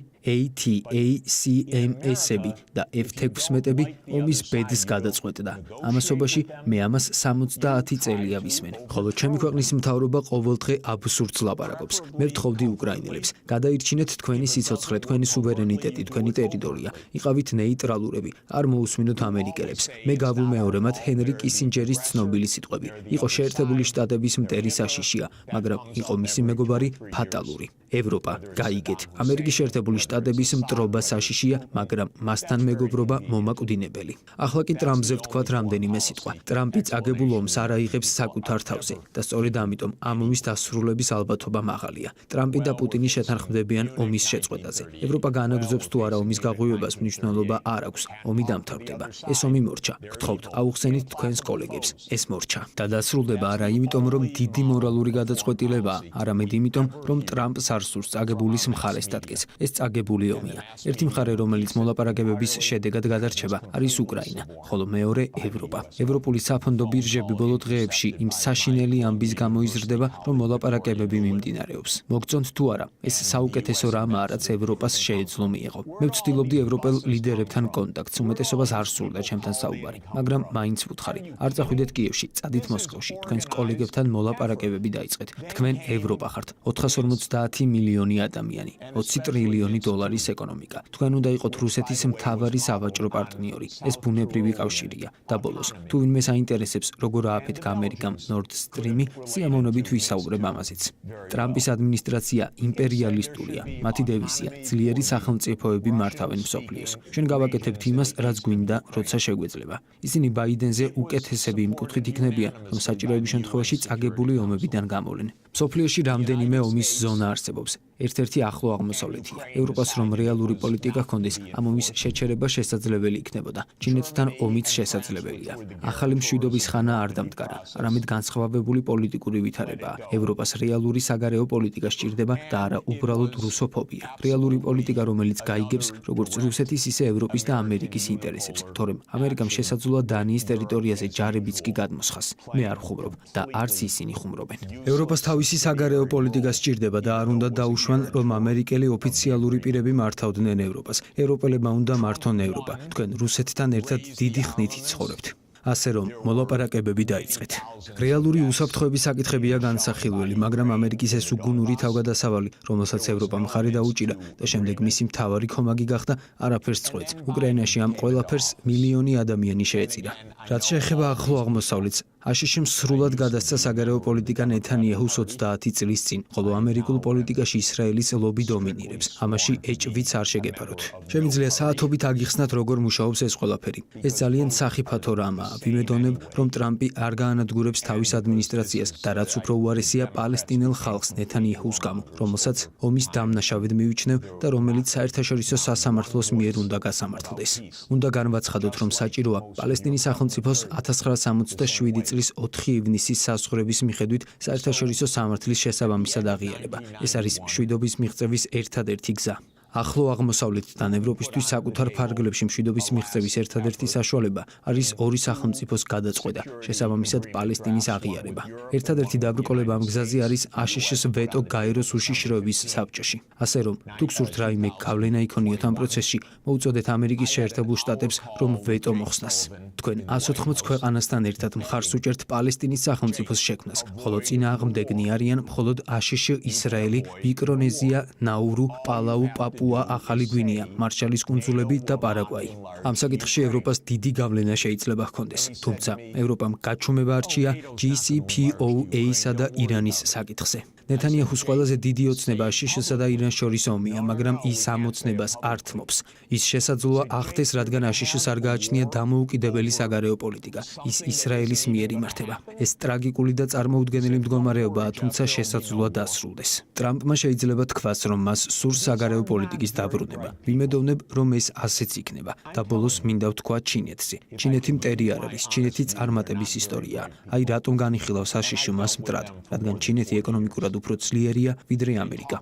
ATACMS-ები და F-16-ები ომის ბედს გადაწყვეტდა. ამასობაში მე ამას 70 წელია ვისმენ. ხოლო ჩემი ქვეყნის მთავრობა ყოველდღე აბსურდს ლაპარაკობს. მე ვთხოვდი უკრაინელებს, გადაირჩინეთ თქვენი სიცოცხლე, თქვენი სუვერენიტეტი, თქვენი ტერიტორია. იყავით ნეიტრალურები, არ მოусმინოთ ამერიკელებს. მე გავუმეორე მათ ჰენრი კისინჯერის ცნობილი სიტყვები. იყო შეერთებული შტატების მტერი საშიშია, მაგრამ იყო მისი მეგობარი ფატალური. ევროპა, გაიგეთ, ამერიკის შეერთებული შტატების მტრობა საშიშია, მაგრამ მასთან მეგობრობა მომაკვდინებელი. ახლა კი ტრამპზე ვთქვათ რამდენიმე სიტყვა. ტრამპი წაგებულ ომს არ აიღებს საკუთარ თავზე და სწორედ ამიტომ ამ ომის დასრულების ალბათობა მაღალია. ტრამპი და პუტინი შეთანხმდებიან ომის შეწყვეტაზე. ევროპა განაგრძობს თუ არა ომის გაღვივებას, მნიშვნელობა არ აქვს. ომი დამთავრდება. ეს ომი მორჩა. გთხოვთ, აუხსენით თქვენს კოლეგებს. ეს მორჩა. და დასრულდება არა იმიტომ, რომ დიდი მორალური გადაწყვეტილებაა, არამედ იმიტომ, რომ ტრამპს არ სურს წაგებულის მხარეს დადგეს. ეს წაგებული ომია. ერთი მხარე, რომელიც მოლაპარაკებების შედეგად გადარჩება, არის უკრაინა, ხოლო მეორე ევროპა. ევროპული საფონდო ბირჟები ბოლო დღეებში იმ საშინელი ამბის გამო იზრდება, რომ მოლაპარაკებები მიმდინარეობს. მოგწონთ თუ არა, ეს საუკეთესო რამაა, რაც ევროპას შეეძლო მიეღო. მე ვცდილობდი ევროპელ ლიდერებთან კონტაქტს, უმეტესობას არ სურდა ჩემთან საუბარი, მაგრამ მაინც ვუთხარი. არ წახვიდეთ კიევში, წადით მოსკოვში, თქვენს კოლეგებთან მოლაპარაკებები დაიწყეთ. თქვენ ევროპა ხართ, 450 მილიონი ადამიანი, 20 ტრილიონი დოლარის ეკონომიკა. თქვენ უნდა იყოთ რუსეთის მთავარი სავაჭრო პარტნიორი. ეს ბუნებრივი კავშირია. და ბოლოს, თუ ვინმე საინტერესებს, როგორ ააფეთქა ამერიკამ Nord Stream-ი, სიამოვნებით ვისაუბრებ ამაზეც. ტრამპის ადმინისტრაცია იმპერიალისტურია. მათი დევიზია ძლიერი სახელმწიფოები მართავენ მსოფლიოს. ჩვენ გავაკეთებთ იმას, რაც გვინდა, როცა შეგვეძლება. ისინი ბაიდენზე უკეთესები იმ კუთხით იქნებიან, რომ საჭიროების შემთხვევაში წაგებული ომებიდან გამოვლენ. მსოფლიოში რამდენიმე ომის ზონა არსებობს. ერთ-ერთი ახლო აღმოსავლეთია. ევროპას რომ რეალური პოლიტიკა ჰქონდეს, ამ ომის შეჩერება შესაძლებელი იქნებოდა. ჩინეთთან ომიც შესაძლებელია. ახალი მშვიდობის ხანა არ დამდგარა, არამედ განსხვავებული პოლიტიკური ვითარებაა. ევროპას რეალური საგარეო პოლიტიკა სჭირდება და არა უბრალოდ რუსოფობია. რეალური პოლიტიკა, რომელიც გაიგებს როგორც რუსეთის, ისე ევროპის და ამერიკის ინტერესებს. თორემ ამერიკამ შესაძლოა დანიის ტერიტორიაზე ჯარებიც კი გადმოსხას. მე არ ვხუმრობ და არც ისინი ხუმრობენ. ევროპას თავისი საგარეო პოლიტიკა სჭირდება და არ უნდა დაუშვან, რომ ამერიკელი ოფიციალური პირები მართავდნენ ევროპას. ევროპელებმა უნდა მართონ ევროპა. თქვენ რუსეთთან ერთად დიდი ხნით იცხოვრებთ. ასე რომ მოლაპარაკებები დაიწყეთ. რეალური უსაფრთხოების საკითხებია განსახილველი, მაგრამ ამერიკის ეს უგუნური თავგადასავალი, რომელსაც ევროპა მხარი დაუჭირა და შემდეგ მისი მთავარი ქომაგი გახდა, არაფერს წყვეტს. უკრაინაში ამ ყველაფერს მილიონი ადამიანი შეეწირა. რაც შეეხება ახლო აღმოსავლეთს, აშშ-მ სრულად გადასცა საგარეო პოლიტიკა ნეთანიაჰუს 30 წლის წინ, ხოლო ამერიკულ პოლიტიკაში ისრაელის ლობი დომინირებს. ამაში ეჭვიც არ შეგეფაროთ. შემიძლია საათობით აგიხსნათ, როგორ მუშაობს ეს ყველაფერი. ეს ძალიან სახიფათო რამაა. ვიმედოვნებ, რომ ტრამპი არ გაანადგურებს თავის ადმინისტრაციას და რაც უფრო უარესია პალესტინელ ხალხს ნეთანიაჰუს გამო, რომელსაც ომის დამნაშავედ მივიჩნევ და რომელიც საერთაშორისო სასამართლოს მიერ უნდა გასამართლდეს. უნდა განვაცხადოთ, რომ საჭიროა პალესტინის სახელმწიფოს 1967 წლის 4 ივნისის საზღვრების მიხედვით საერთაშორისო სამართლის შესაბამისად აღიარება. ეს არის მშვიდობის მიღწევის ერთადერთი გზა. ახლო აღმოსავლეთთან ევროპისთვის საკუთარ ფარგლებში მშვიდობის მიღწევის ერთადერთი საშუალება არის ორი სახელმწიფოს გადაწყვეტა, შესაბამისად პალესტინის აღიარება. ერთადერთი დაბრკოლება ამ გზაზე არის აშშ-ს ვეტო გაეროს უშიშროების საბჭოში. ასე რომ, თუ გსურთ რაიმე გავლენა იქონიოთ ამ პროცესში, მოუწოდეთ ამერიკის შეერთებულ შტატებს, რომ ვეტო მოხსნას. თქვენ 180 ქვეყანასთან ერთად მხარს უჭერთ პალესტინის სახელმწიფოს შექმნას, ხოლო წინააღმდეგნი არიან მხოლოდ აშშ, ისრაელი, მიკრონეზია, ნაურუ, პალაუ, ახალი გვინეა, მარშალის კუნძულები და პარაგვაი. ამ საკითხში ევროპას დიდი გავლენა შეიძლება ჰქონდეს, თუმცა ევროპამ გაჩუმება არჩია JCPOA-სა და ირანის საკითხზე. ნეთანიაჰუს ყველაზე დიდი ოცნება აშშ-სა და ირანს შორის ომია, მაგრამ ის ამ ოცნებას არ თმობს. ის შესაძლოა ახდეს, რადგან აშშ-ს არ გააჩნია დამოუკიდებელი საგარეო პოლიტიკა. ის ისრაელის მიერ იმართება. ეს ტრაგიკული და წარმოუდგენელი მდგომარეობაა, თუმცა შესაძლოა დასრულდეს. ტრამპმა შეიძლება თქვას, რომ მას სურს საგარეო პოლიტიკის დაბრუნება. ვიმედოვნებ, რომ ეს ასეც იქნება და ბოლოს მინდა ვთქვა ჩინეთზე. ჩინეთი მტერი არ არის, ჩინეთი წარმატების ისტორიაა. აი რატომ განიხილავს აშშ მას მტრად, რადგან ჩინეთი ეკონომიკურად უფრო ძლიერია ვიდრე ამერიკა.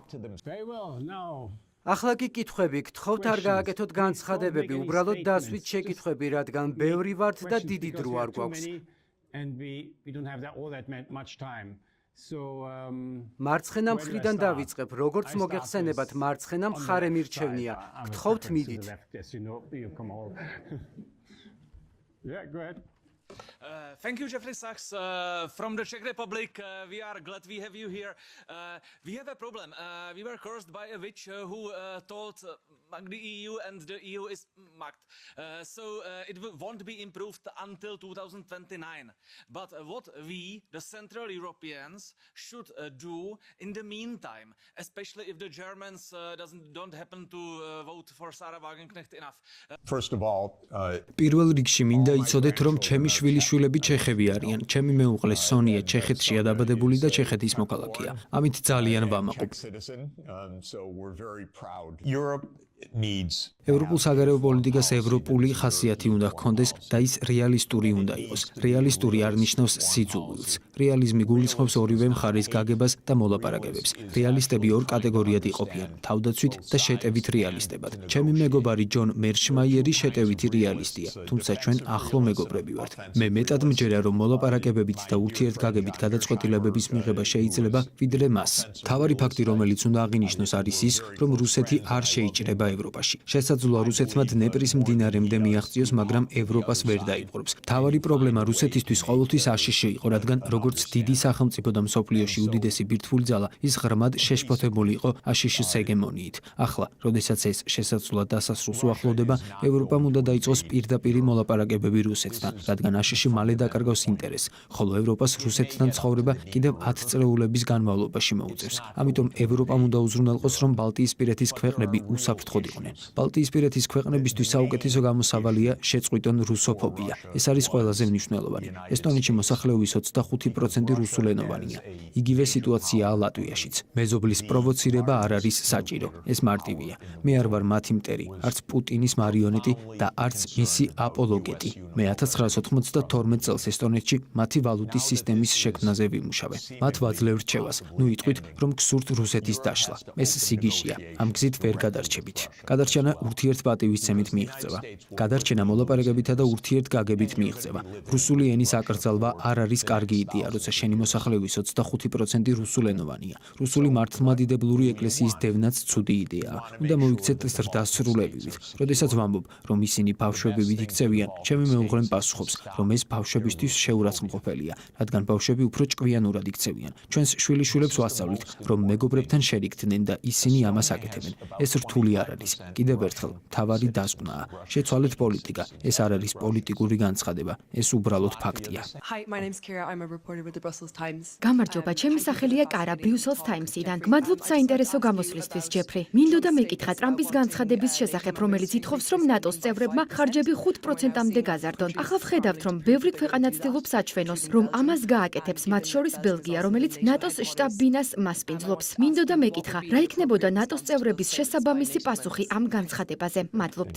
ახლა კი კითხვები გთხოვთ არ გააკეთოთ განცხადებები, უბრალოდ დასვით შეკითხვები, რადგან ბევრი ვართ და დიდი დრო არ გვაქვს. მარცხენა მხრიდან დავიწყებ, როგორც მოგეხსენებათ, მარცხენა მხარე მირჩევნია. გთხოვთ მიდით. Thank you, Jeffrey Sachs from the Czech Republic. We are glad we have you here. We have a problem. We were cursed by a witch who told the EU, and the EU is mugged. So it won't be improved until 2029. But what we, the Central Europeans, should do in the meantime, especially if the Germans don't happen to vote for Sarah Wagenknecht enough. First of all, პირველ რიგში მინდა იცოდეთ, რომ ჩემი შვილიშვილები ჩეხები არიან. ჩემი მეუღლე სონია ჩეხეთშია დაბადებული და ჩეხეთის მოქალაქეა. ამით ძალიან ვამაყობ. ევროპულ საგარეო პოლიტიკას ევროპული ხასიათი უნდა ჰქონდეს და ის რეალისტური უნდა იყოს. რეალისტური არ ნიშნავს სიძულვილს. რეალიზმი გულისხმობს ორივე მხარის გაგებას და მოლაპარაკებებს. რეალისტები ორ კატეგორიად იყოფიან: თავდაცვით და შეტევით რეალისტებად. ჩემი მეგობარი ჯონ მერშმაიერი შეტევითი რეალისტია, თუმცა ჩვენ ახლო მეგობრები ვართ. მე მეტად მჯერა, რომ მოლაპარაკებებით და ურთიერთგაგებით გადაწყვეტილებების მიღება შეიძლება ვიდრე მას. მთავარი ფაქტი, რომელიც უნდა აღინიშნოს, არის ის, რომ რუსეთი არ შეიჭრება ევროპაში. შესაძლოა რუსეთმა დნეპრის მდინარემდე მიაღწიოს, მაგრამ ევროპას ვერ დაიპყრობს. მთავარი პრობლემა რუსეთისთვის ყოველთვის აშშ იყო, რადგან როგორც დიდი სახელმწიფო და მსოფლიოში უდიდესი ბირთვული ძალა, ის ღრმად შეშფოთებული იყო აშშ-ს ჰეგემონიით. ახლა, როდესაც ეს შესაძლოა დასასრულს უახლოვდება, ევროპამ უნდა დაიწყოს პირდაპირი მოლაპარაკებები რუსეთთან, რადგან აშშ მალე დაკარგავს ინტერესს, ხოლო ევროპას რუსეთთან ცხოვრება კიდევ 10 წლეულების განმავლობაში მოუწევს. ამიტომ ევროპამ უნდა უზრუნველყოს, რომ ბალტიისპირეთის ქვეყნები უსაფრთხოდ იყვნენ. ბალტიისპირეთის ქვეყნებისთვის საუკეთესო გამოსავალია შეწყვიტონ რუსოფობია. ეს არის ყველაზე მნიშვნელოვანი. ესტონეთში მოსახლეობის 25% რუსულენოვანია. იგივე სიტუაციაა ლატვიაშიც. მეზობლის პროვოცირება არ არის საჭირო. ეს მარტივია. მე არ ვარ მათი მტერი, არც პუტინის მარიონეტი და არც მისი აპოლოგეტი. მე 1992 წელს ესტონეთში მათი ვალუტის სისტემის შექმნაზე ვიმუშავე. მათ ვაძლევ რჩევას. ნუ იტყვით, რომ გსურთ რუსეთის დაშლა. ეს სიგიშია. ამ გზით ვერ გადარჩებით. გადარჩენა ურთიერთპატივისცემით მიიღწევა. გადარჩენა მოლაპარაკებითა და ურთიერთგაგებით მიიღწევა. რუსული ენის აკრძალვა არ არის კარგი იდეა, როცა შენი მოსახლეობის 25% რუსულენოვანია. რუსული მართლმადიდებლური ეკლესიის დევნაც ცუდი იდეაა. უნდა მოიქცეთ ზრდასრულებივით. როდესაც ვამბობ, რომ ისინი ბავშვებივით იქცევიან, ჩემი მეუღლე პასუხობს, რომ ეს ბავშვებისთვის შეურაცხმყოფელია, რადგან ბავშვები უფრო ჭკვიანურად იქცევიან. ჩვენს შვილიშვილებს ვასწავლით, რომ მეგობრებთან შერიგდნენ და ისინი ამას აკეთებენ. ეს რთული არ არის. კიდევ ერთხელ, მთავარი დასკვნაა. შეცვალეთ პოლიტიკა. ეს არ არის პოლიტიკური განცხადება. ეს უბრალოდ ფაქტია. Hi, my name's Kira. I'm a reporter with the Brussels Times. გამარჯობა, ჩემი სახელია კარა Brussels Times-იდან. გმადლობთ საინტერესო გამოსვლისთვის, ჯეფრი. მინდოდა მეკითხა ტრამპის განცხადების შესახებ, რომელიც ითხოვს, რომ ნატოს წევრებმა ხარჯები 5%-მდე გაზარდონ. ახლა ვხედავთ, რომ ბევრი ქვეყანა ცდილობს საჩვენოს, რომ ამას გააკეთებს, მათ შორის ბელგია, რომელიც ნატოს შტაბ-ბინას მასპინძლობს. მინდოდა მეკითხა, რა იქნებოდა ნატოს წევრების შესაბამისი პასუხი ამ განცხადებაზე. მადლობთ.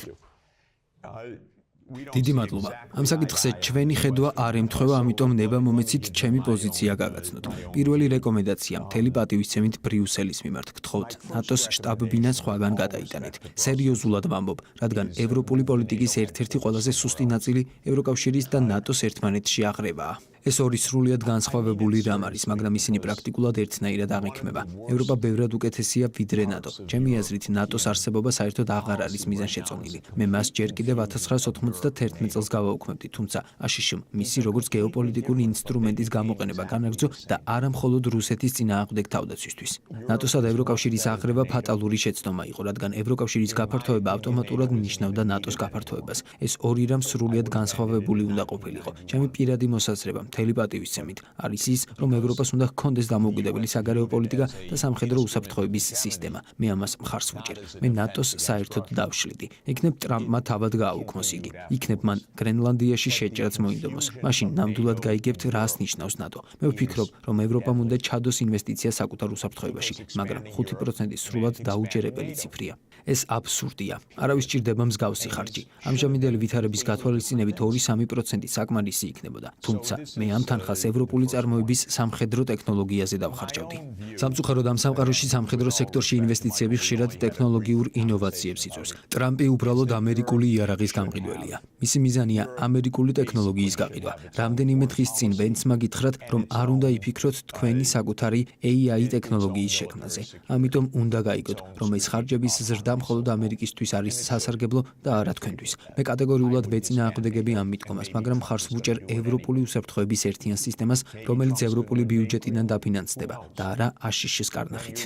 დიდი მადლობა. ამ საკითხზე ჩვენი ხედვა არ ემთხვევა, ამიტომ ნება მომეცით ჩემი პოზიცია გაგაცნოთ. პირველი რეკომენდაცია მთელი პატივისცემით ბრიუსელის მიმართ გთხოვთ ნატოს შტაბ-ბინას სხვაგან გადაიტანეთ. სერიოზულად ვამბობ, რადგან ევროპული პოლიტიკის ერთ-ერთი ყველაზე სუსტი ნაწილი ევროკავშირის და ნატოს ერთმანეთში აღრევაა. ეს ორი სრულიად განსხვავებული რამ არის, მაგრამ ისინი პრაქტიკულად ერთნაირად აღიქმება. ევროპა ბევრად უკეთესია ვიდრე ნატო. ჩემი აზრით, ნატოს არსებობა საერთოდ აღარ არის მიზანშეწონილი. მე მას ჯერ კიდევ 1991 წელს გავაუქმებდი, თუმცა აშშ-მ მისი როგორც გეოპოლიტიკური ინსტრუმენტის გამოყენება განაგრძო და არა მხოლოდ რუსეთის წინააღმდეგ თავდაცვისთვის. ნატოსა და ევროკავშირის აღრევა ფატალური შეცდომა იყო, რადგან ევროკავშირის გაფართოება ავტომატურად ნიშნავდა ნატოს გაფართოებას. ეს ორი რამ სრულიად განსხვავებული უნდა ყოფილიყო. ჩემი პირადი მოსაზრება მთელი პატივისცემით არის ის, რომ ევროპას უნდა ჰქონდეს დამოუკიდებელი საგარეო პოლიტიკა და სამხედრო უსაფრთხოების სისტემა. მე ამას მხარს ვუჭერ. მე ნატოს საერთოდ დავშლიდი. იქნებ ტრამპმა თავად გააუქმოს იგი. იქნებ მან გრენლანდიაში შეჭრაც მოინდომოს. მაშინ ნამდვილად გაიგებთ, რას ნიშნავს ნატო. მე ვფიქრობ, რომ ევროპამ უნდა ჩადოს ინვესტიცია საკუთარ უსაფრთხოებაში, მაგრამ 5% სრულად დაუჯერებელი ციფრია. ეს აბსურდია. არავის სჭირდება მსგავსი ხარჯი. ამჟამინდელი ვითარების გათვალისწინებით 2-3% საკმარისი იქნებოდა. თუმცა მე ამ თანხას ევროპული წარმოების სამხედრო ტექნოლოგიაზე დავხარჯავდი. სამწუხაროდ ამ სამყაროში სამხედრო სექტორში ინვესტიციები ხშირად ტექნოლოგიურ ინოვაციებს იწვევს. ტრამპი უბრალოდ ამერიკული იარაღის გამყიდველია. მისი მიზანია ამერიკული ტექნოლოგიის გაყიდვა. რამდენიმე დღის წინ ბენცმა გითხრათ, რომ არ უნდა იფიქროთ თქვენი საკუთარი AI ტექნოლოგიის შექმნაზე. ამიტომ უნდა გაიგოთ, რომ ეს ხარჯების ზრდა მხოლოდ ამერიკისთვის არის სასარგებლო და არა თქვენთვის. მე კატეგორიულად ვეწინააღმდეგები ამ მიდგომას, მაგრამ მხარს ვუჭერ ევროპული უსაფრთხოების ერთიან სისტემას, რომელიც ევროპული ბიუჯეტიდან დაფინანსდება და არა აშშ-ის კარნახით.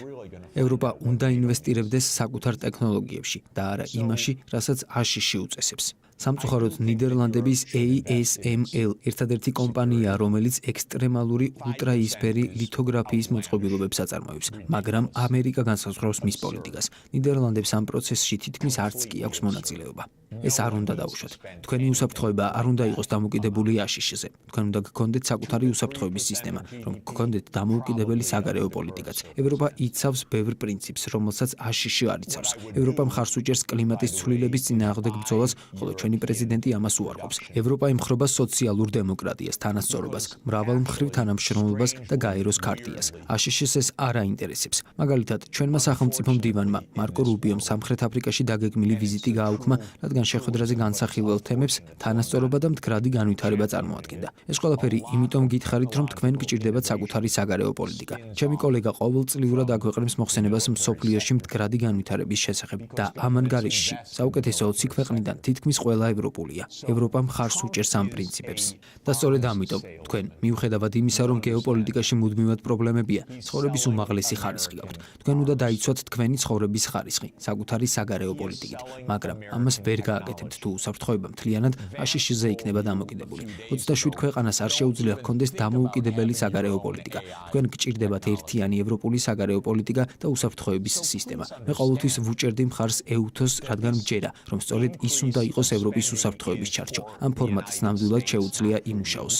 ევროპა უნდა ინვესტირებდეს საკუთარ ტექნოლოგიებში და არა იმაში, რასაც აშშ უწესებს. სამწუხაროდ ნიდერლანდების ASML ერთადერთი კომპანიაა, რომელიც ექსტრემალური ულტრაიისფერი ლითოგრაფიის მოწყობილობებს აწარმოებს, მაგრამ ამერიკა განსაზღვრავს მის პოლიტიკას. ნიდერლანდებს ამ პროცესში თითქმის არც კი აქვს მონაწილეობა. ეს არ უნდა დაუშვათ. თქვენი უსაფრთხოება არ უნდა იყოს დამოკიდებული აშშ-ზე. თქვენ უნდა გქონდეთ საკუთარი უსაფრთხოების სისტემა, რომ გქონდეთ დამოუკიდებელი საგარეო პოლიტიკაც. ევროპა იცავს ბევრ პრინციპს, რომელსაც აშშ არ იცავს. ევროპა მხარს უჭერს კლიმატის ცვლილების წინააღმდეგ ბრძოლას, ხოლო ჩვენი პრეზიდენტი ამას უარყოფს. ევროპა ემხრობა სოციალურ დემოკრატიას, თანასწორობას, მრავალმხრივ თანამშრომლობას და გაეროს ქარტიას. აშშ-ს ეს არ აინტერესებს. მაგალითად, ჩვენმა სახელმწიფო მდივანმა მარკო რუბიომ სამხრეთ აფრიკაში დაგეგმილი ვიზიტი გააუქმა, რადგან შეხვედრაზე განსახილველ თემებს თანასწორობა და მდგრადი განვითარება წარმოადგენდა. ეს ყველაფერი იმიტომ გითხარით, რომ თქვენ გჭირდებათ საკუთარი საგარეო პოლიტიკა. ჩემი კოლეგა ყოველწლიურად აქვეყნებს მოხსენებას მსოფლიოში მდგრადი განვითარების შესახებ და ამ ანგარიშში საუკეთესო 20 ქვეყნიდან თითქმის ყველა ევროპულია. ევროპა მხარს უჭერს ამ პრინციპებს. და სწორედ ამიტომ თქვენ, მიუხედავად იმისა, რომ გეოპოლიტიკაში მუდმივად პრობლემებია, ცხოვრების უმაღლესი ხარისხი გაქვთ. თქვენ უნდა დაიცვათ თქვენი ცხოვრების ხარისხი საკუთარი საგარეო პოლიტიკით, მაგრამ ამას ვერ გააკეთებთ თუ უსაფრთხოება მთლიანად აშშ-ზე იქნება დამოკიდებული. 27 ქვეყანას არ შეუძლია ჰქონდეს დამოუკიდებელი საგარეო პოლიტიკა. თქვენ გჭირდებათ ერთიანი ევროპული საგარეო პოლიტიკა და უსაფრთხოების სისტემა. მე ყოველთვის ვუჭერდი მხარს EUTHOS, რადგან მჯერა, რომ სწორედ ის უნდა იყოს ევროპის უსაფრთხოების ჩარჩო. ამ ფორმატს ნამდვილად შეუძლია იმუშაოს.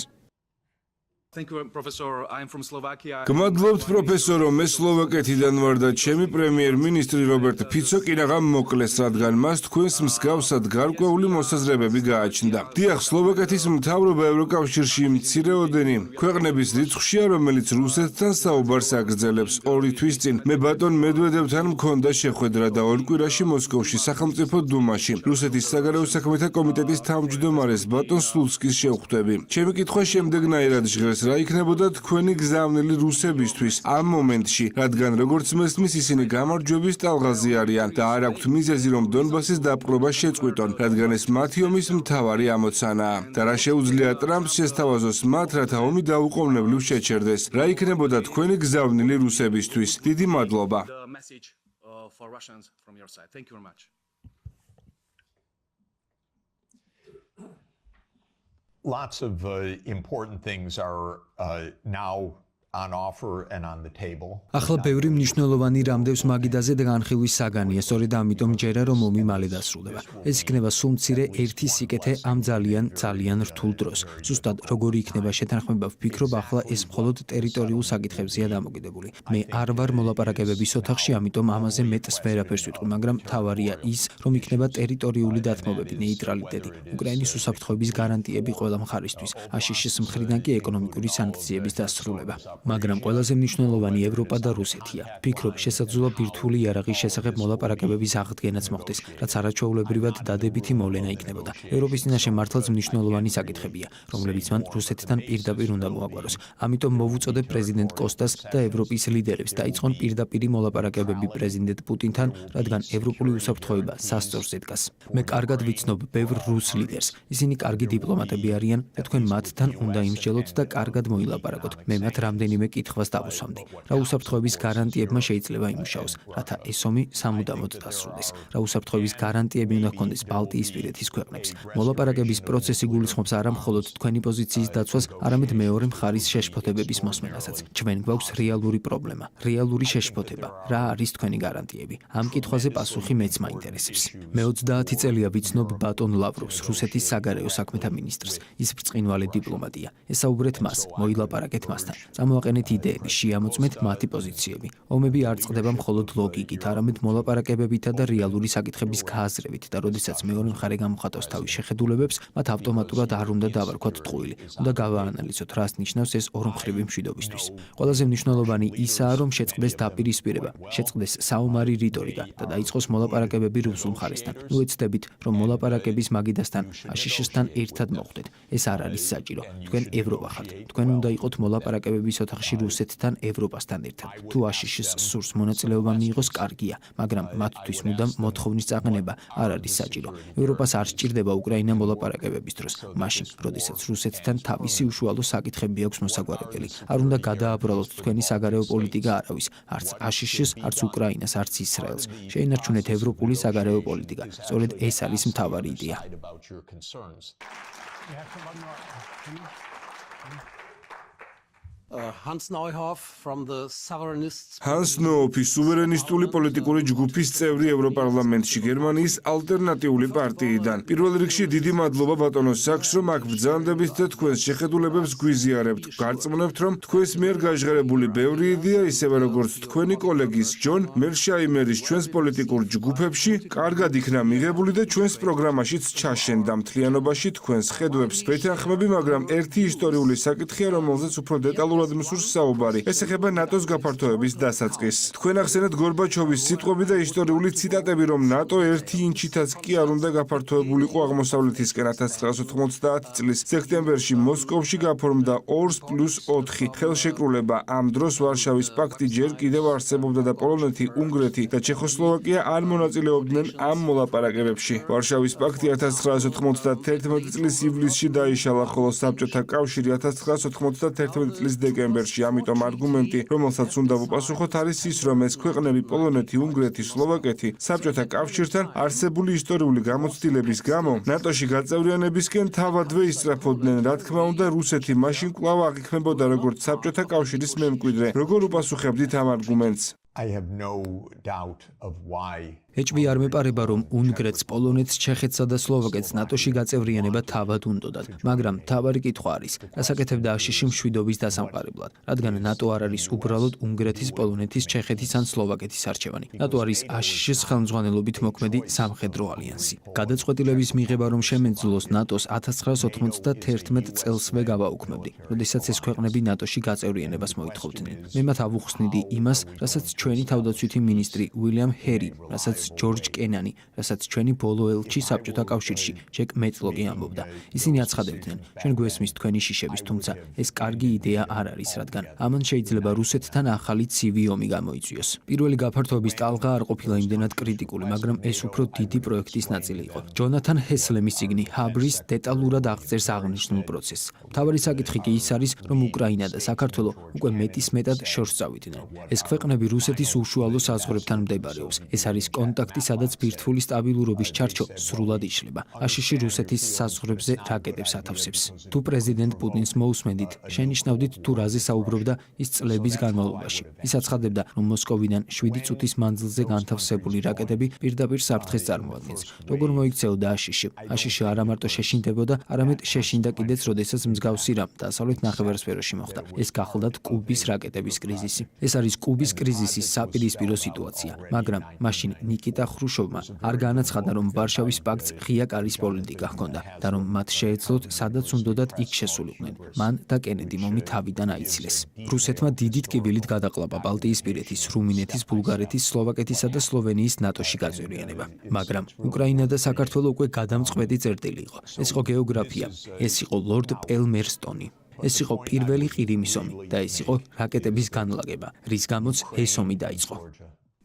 Thank you, Professor. I'm from Slovakia. გმადლობთ პროფესორო, მე სლოვაკეთიდან ვარ და ჩემი პრემიერ-მინისტრი რობერტ ფიცო კინაღამ მოკლეს, რადგან მას თქვენს მსგავსად გარკვეული მოსაზრებები გააჩნდა. დიახ, სლოვაკეთის მთავრობა ევროკავშირში მცირეოდენი ქვეყნების რიცხვშია, რომელიც რუსეთთან საუბარს აგრძელებს. 2 თვის წინ მე ბატონ მედვედევთან მქონდა შეხვედრა და 2 კვირაში მოსკოვში სახელმწიფო დუმაში რუსეთის საგარეო საქმეთა კომიტეტის თავმჯდომარეს ბატონ სლუცკის შევხვდები. ჩემი კითხვა შემდეგნაირად ჟღერს, რა იქნებოდა თქვენი გზავნილი რუსებისთვის ამ მომენტში, რადგან როგორც მესმის ისინი გამარჯვების ტალღაზე არიან და არ აქვთ მიზეზი რომ დონბასის დაპყრობა შეწყვიტონ, რადგან ეს მათი ომის მთავარი ამოცანაა. და რა შეუძლია ტრამპს შესთავაზოს მათ, რათა ომი დაუყოვნებლივ შეჩერდეს. რა იქნებოდა თქვენი გზავნილი რუსებისთვის? დიდი მადლობა. The message for Russians from your side. Thank you very much. Lots of important things are now on offer and on the table. ახლა ბევრი მნიშვნელოვანი რამდევს მაგიდაზე განხილვის საგანია, სწორედ ამიტომ ჯერა რომ ომი მალე დასრულდება. ეს იქნება სულ მცირე ერთი სიკეთე ამ ძალიან რთულ დროს. ზუსტად როგორი იქნება შეთანხმება, ვფიქრობ, ახლა ეს მხოლოდ ტერიტორიულ საკითხებზეა დამოკიდებული. მე არ ვარ მოლაპარაკებების ოთახში, ამიტომ ამაზე მეტს ვერაფერს ვიტყვი, მაგრამ მთავარია ის, რომ იქნება ტერიტორიული დათმობები, ნეიტრალიტეტი, უკრაინის უსაფრთხოების გარანტიები ყველა მხარისთვის, აშშ-ის მხრიდან კი ეკონომიკური სანქციების დასრულება. მაგრამ ყველაზე მნიშვნელოვანი ევროპა და რუსეთია. ვფიქრობ, შესაძლოა ბირთვული იარაღის შესახებ მოლაპარაკებების აღდგენაც მოხდეს, რაც არაჩვეულებრივად დადებითი მოვლენა იქნებოდა. ევროპის წინაშე მართლაც მნიშვნელოვანი საკითხებია, რომლებიც მან რუსეთთან პირდაპირ უნდა მოაგვაროს. ამიტომ მოვუწოდებ პრეზიდენტ კოსტას და ევროპის ლიდერებს დაიწყონ პირდაპირი მოლაპარაკებები პრეზიდენტ პუტინთან, რადგან ევროპული უსაფრთხოება სასწორს ედგას. მე კარგად ვიცნობ ბევრ რუს ლიდერს. ისინი კარგი დიპლომატები არიან და თქვენ მათთან უნდა იმსჯელოთ და კარგად მოილაპარაკოთ. მე მათ რამდენიმე კითხვას დავუსვამდი. რა უსაფრთხოების გარანტიებმა შეიძლება იმუშაოს, რათა ეს ომი სამუდამოდ დასრულდეს. რა უსაფრთხოების გარანტიები უნდა ჰქონდეს ბალტიისპირეთის ქვეყნებს. მოლაპარაკების პროცესი გულისხმობს არა მხოლოდ თქვენი პოზიციის დაცვას, არამედ მეორე მხარის შეშფოთებების მოსმენასაც. ჩვენ გვაქვს რეალური პრობლემა, რეალური შეშფოთება. რა არის თქვენი გარანტიები? ამ კითხვაზე პასუხი მეც მაინტერესებს. მე 30 წელია ვიცნობ ბატონ ლავროვს, რუსეთის საგარეო საქმეთა მინისტრს. ის ბრწყინვალე დიპლომატია. ესაუბრეთ მას, მოილაპარაკეთ მასთან. წამოაყენეთ იდეები, შეამოწმეთ მათი პოზიციები. ომები არ წყდება მხოლოდ ლოგიკით, არამედ მოლაპარაკებებითა და რეალური საკითხების გააზრებით და როდესაც მეორე მხარე გამოხატავს თავის შეხედულებებს, მათ ავტომატურად არ უნდა დავარქვათ ტყუილი. უნდა გავაანალიზოთ, რას ნიშნავს ეს ორმხრივი მშვიდობისთვის. ყველაზე მნიშვნელოვანი ისაა, რომ შეწყდეს დაპირისპირება, შეწყდეს საომარი რიტორიკა და დაიწყოს მოლაპარაკებები რუსულ მხარესთან. ნუ ეცდებით, რომ მოლაპარაკების მაგიდასთან, აშშ-სთან ერთად მოხვდეთ. ეს არ არის საჭირო. თქვენ ევროპა ხართ. თქვენ უნდა იყოთ მოლაპარაკებების ოთახში რუსეთთან, ევროპასთან ერთად. თუ აშშ-ს სურს მონაწილეობა მიიღოს, კარგია, მაგრამ მათთვის მუდამ მოთხოვნის წაყენება არ არის საჭირო. ევროპას არ სჭირდება უკრაინა მოლაპარაკებების დროს, მაშინ, როდესაც რუსეთთან თავისი უშუალო საკითხები აქვს მოსაგვარებელი. არ უნდა გადააბრალოთ თქვენი საგარეო პოლიტიკა არავის, არც აშშ-ს, არც უკრაინას, არც ისრაელს. შეინარჩუნეთ ევროპული საგარეო პოლიტიკა. სწორედ ეს არის მთავარი იდეა. Hans Neuhoff from the Sovereignists. Hans Neuhoff სუვერენისტული პოლიტიკური ჯგუფის წევრი ევროპარლამენტში გერმანიის ალტერნატიული პარტიიდან. პირველ რიგში დიდი მადლობა ბატონო საქსს, რომ აქ ბრძანდებით და თქვენს შეხედულებებს გვიზიარებთ. გარწმუნებთ, რომ თქვენს მიერ გაჟღერებული ბევრი იდეა, ისევე როგორც თქვენი კოლეგის ჯონ მერშაიმერის ჩვენს პოლიტიკურ ჯგუფებში, კარგად იქნა მიღებული და ჩვენს პროგრამაშიც ჩაშენდა. მთლიანობაში თქვენს ხედვებს ვეთანხმები, მაგრამ ერთი ისტორიული საკითხია, რომელზეც უფრო დეტალურად მსურს საუბარი. ეს ეხება ნატოს გაფართოების დასაწყისს. თქვენ ახსენეთ გორბაჩოვის სიტყვები და ისტორიული ციტატები, რომ ნატო ერთი ინჩითაც კი არ უნდა გაფართოებულიყო აღმოსავლეთისკენ 1990 წლის სექტემბერში მოსკოვში გაფორმდა 2+4 ხელშეკრულება. ამ დროს ვარშავის პაქტი ჯერ კიდევ არსებობდა და პოლონეთი, უნგრეთი და ჩეხოსლოვაკია არ მონაწილეობდნენ ამ მოლაპარაკებებში. ვარშავის პაქტი 1991 წლის ივლისში დაიშალა, ხოლო საბჭოთა კავშირი 1991 წლის დეკემბერში. ამიტომ არგუმენტი, რომელსაც უნდა ვუპასუხოთ, არის ის, რომ ეს ქვეყნები პოლონეთი, უნგრეთი, სლოვაკეთი საბჭოთა კავშირთან არსებული ისტორიული გამოცდილების გამო ნატოში გაწევრიანებისკენ თავადვე ისწრაფოდნენ. რა თქმა უნდა, რუსეთი მაშინ კვლავ აღიქმებოდა როგორც საბჭოთა კავშირის მემკვიდრე. როგორ უპასუხებდით ამ არგუმენტს? I have no doubt of why. ეჭვი არ მეპარება, რომ უნგრეთს, პოლონეთს, ჩეხეთსა და სლოვაკეთს ნატოში გაწევრიანება თავად უნდოდათ, მაგრამ მთავარი კითხვა არის, რას აკეთებდა აშიში მშვიდობის დასამყარებლად, რადგან ნატო არ არის უბრალოდ უნგრეთის, პოლონეთის, ჩეხეთის ან სლოვაკეთის არჩევანი. ნატო არის აშშის ხელმძღვანელობით მოქმედი სამხედრო ალიანსი. გადაწყვეტილების მიღება რომ შემეძლოს ნატოს 1991 წელსვე გავაუქმებდი, როდესაც ეს ქვეყნები ნატოში გაწევრიანებას მოითხოვდნენ. მე მათ ავუხსნიდი იმას, რასაც ჩვენი თავდაცვითი მინისტრი უილიამ ჰერი, რასაც ჯორჯ კენანი, რასაც ჩვენი ბოლო ელჩი საბჭოთა კავშირში, ჯეკ მეწლოკი ამბობდა. ისინი აცხადებდნენ, ჩვენ გვესმის თქვენი შიშების, თუმცა ეს კარგი იდეა არ არის, რადგან ამან შეიძლება რუსეთთან ახალი ცივი ომი გამოიწვიოს. პირველი გაფართოების ტალღა არ ყოფილა იმდენად კრიტიკული, მაგრამ ეს უფრო დიდი პროექტის ნაწილი იყო. ჯონათან ჰესლემის წიგნი ჰაბრის დეტალურად აღწერს აღნიშნულ პროცესს. მთავარი საკითხი კი ის არის, რომ უკრაინა და საქართველო უკვე მეტისმეტად შორს წავიდნენ. ეს ქვეყნები რუსეთის უშუალო საზღვრებთან მდებარეობს. ეს არის კონტაქტი, სადაც ბირთვული სტაბილურობის ჩარჩო სრულად იშლება. აშიში რუსეთის საზღვრებზე რაკეტებს ათავსებს. თუ პრეზიდენტ პუტინს მოусმენდით, შენიშნავდით თუ რაზე საუბრობდა ის წლების განმავლობაში. ის აცხადებდა, რომ მოსკოვიდან 7 წუთის მანძილზე განთავსებული რაკეტები პირდაპირ საფრთხეს წარმოადგენს. როგორ მოიქცეოდა აშიში? აშიში არა მარტო შეშინდებოდა, არამედ შეშინდა კიდეც, როდესაც მსგავსი რამ დასავლეთ ნახევარსფეროში მოხდა. ეს გახლდათ კუბის რაკეტების კრიზისი. ეს არის კუბის კრიზისის საპირისპირო სიტუაცია, მაგრამ მაშინ ნიკიტა ხრუშოვმა არ განაცხადა, რომ ვარშავის პაქტს ღია კარის პოლიტიკა ჰქონდა და რომ მათ შეეძლოთ, სადაც უნდოდათ იქ შესულიყვნენ. მან და კენედიმ ომი თავიდან აიცილეს. რუსეთმა დიდი ტკივილით გადაყლაპა ბალტიისპირეთის, რუმინეთის, ბულგარეთის, სლოვაკეთისა და სლოვენიის ნატოში გაწევრიანება. მაგრამ უკრაინა და საქართველო უკვე გადამწყვეტი წერტილი იყო. ეს იყო გეოგრაფია, ეს იყო ლორდ პელმერსტონი. ეს იყო პირველი ყირიმის ომი და ეს იყო რაკეტების განლაგება, რის გამოც ეს ომი დაიწყო.